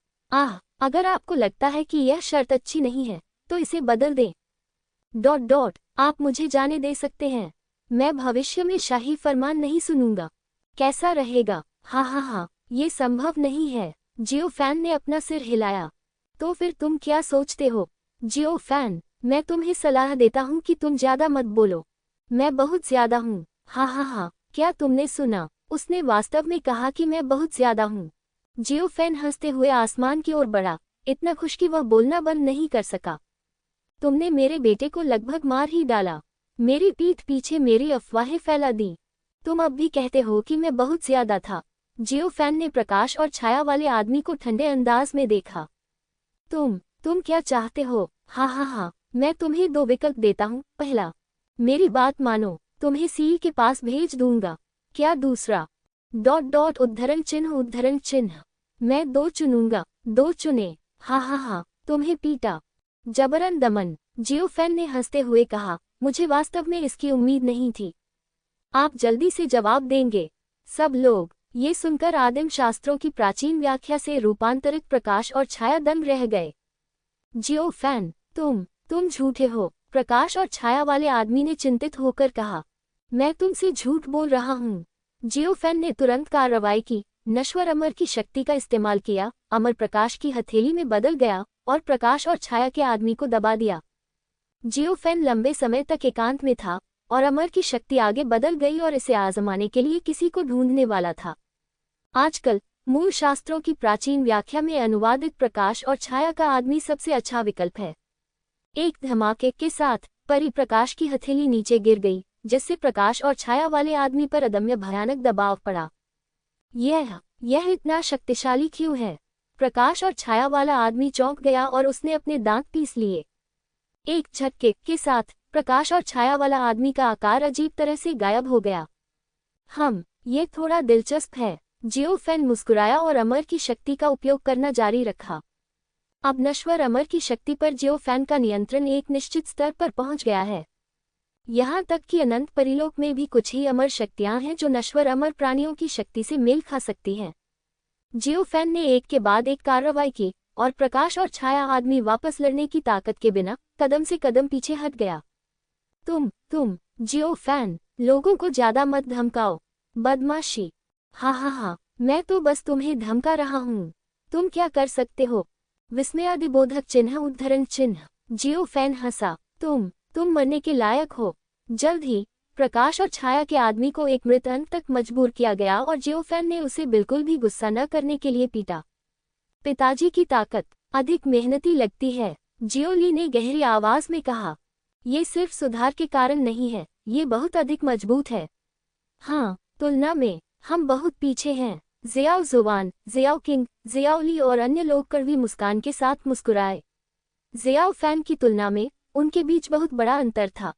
अगर आपको लगता है कि यह शर्त अच्छी नहीं है तो इसे बदल दें। आप मुझे जाने दे सकते हैं। मैं भविष्य में शाही फरमान नहीं सुनूंगा। कैसा रहेगा? हाँ हाँ हाँ, ये संभव नहीं है। जियो फैन ने अपना सिर हिलाया। तो फिर तुम क्या सोचते हो? जियो फैन, मैं तुम्हें सलाह देता हूँ कि तुम ज्यादा मत बोलो। मैं बहुत ज्यादा हूँ। हाँ हाँ हाँ, क्या तुमने सुना? उसने वास्तव में कहा कि मैं बहुत ज्यादा हूँ। जियो फैन हंसते हुए आसमान की ओर बढ़ा, इतना खुश कि वह बोलना बंद नहीं कर सका। तुमने मेरे बेटे को लगभग मार ही डाला। मेरी पीठ पीछे मेरी अफवाहें फैला दी। तुम अब भी कहते हो कि मैं बहुत ज्यादा था। जियो फैन ने प्रकाश और छाया वाले आदमी को ठंडे अंदाज में देखा। तुम क्या चाहते हो? हाँ हाँ हाँ, मैं तुम्हें दो विकल्प देता हूँ। पहला, मेरी बात मानो, तुम्हें सील के पास भेज दूंगा। क्या दूसरा? उद्धरण चिन्ह। मैं दो चुनूंगा। दो चुने। हाँ हाँ हाँ, तुम्हें पीटा। जबरन दमन। जियो फैन ने हंसते हुए कहा, मुझे वास्तव में इसकी उम्मीद नहीं थी। आप जल्दी से जवाब देंगे। सब लोग ये सुनकर आदिम शास्त्रों की प्राचीन व्याख्या से रूपांतरित प्रकाश और छाया दंग रह गए। जियो फैन, तुम झूठे हो। प्रकाश और छाया वाले आदमी ने चिंतित होकर कहा, मैं तुमसे झूठ बोल रहा हूँ। जियो फैन ने तुरंत कार्रवाई की, नश्वर अमर की शक्ति का इस्तेमाल किया। अमर प्रकाश की हथेली में बदल गया और प्रकाश और छाया के आदमी को दबा दिया। जियो फैन लंबे समय तक एकांत में था और अमर की शक्ति आगे बदल गई और इसे आजमाने के लिए किसी को ढूंढने वाला था। आजकल मूल शास्त्रों की प्राचीन व्याख्या में अनुवादित प्रकाश और छाया का आदमी सबसे अच्छा विकल्प है। एक धमाके के साथ परिप्रकाश की हथेली नीचे गिर गई, जिससे प्रकाश और छाया वाले आदमी पर अदम्य भयानक दबाव पड़ा। यह इतना शक्तिशाली क्यों है? प्रकाश और छाया वाला आदमी चौंक गया और उसने अपने दांत पीस लिए। एक झटके के साथ प्रकाश और छाया वाला आदमी का आकार अजीब तरह से गायब हो गया। ये थोड़ा दिलचस्प है। जियो फैन मुस्कुराया और अमर की शक्ति का उपयोग करना जारी रखा। अब नश्वर अमर की शक्ति पर जियो फैन का नियंत्रण एक निश्चित स्तर पर पहुंच गया है। यहाँ तक कि अनंत परिलोक में भी कुछ ही अमर शक्तियां हैं जो नश्वर अमर प्राणियों की शक्ति से मेल खा सकती हैं। जियो फैन ने एक के बाद एक कार्रवाई की और प्रकाश और छाया आदमी वापस लड़ने की ताकत के बिना कदम से कदम पीछे हट गया। तुम जियो फैन, लोगों को ज्यादा मत धमकाओ। बदमाशी। हाँ, मैं तो बस तुम्हें धमका रहा हूँ। तुम क्या कर सकते हो? विस्मयादिबोधक चिन्ह उद्धरण चिन्ह। जियो फैन हंसा। तुम मरने के लायक हो। जल्द ही प्रकाश और छाया के आदमी को एक मृत अंत तक मजबूर किया गया और जियो फैन ने उसे बिल्कुल भी गुस्सा न करने के लिए पीटा। पिताजी की ताकत अधिक मेहनती लगती है, जियोली ने गहरी आवाज में कहा। ये सिर्फ सुधार के कारण नहीं है, ये बहुत अधिक मजबूत है। हाँ, तुलना में हम बहुत पीछे हैं। जियाओ जुबान, जियाओ किंग, जियाओली और अन्य लोग कड़वी मुस्कान के साथ मुस्कुराए। जियाओ फैन की तुलना में उनके बीच बहुत बड़ा अंतर था।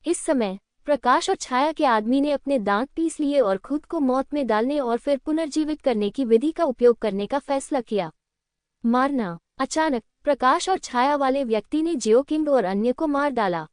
इस समय प्रकाश और छाया के आदमी ने अपने दांत पीस लिए और खुद को मौत में डालने और फिर पुनर्जीवित करने की विधि का उपयोग करने का फैसला किया। मारना। अचानक प्रकाश और छाया वाले व्यक्ति ने जियो किंग और अन्य को मार डाला।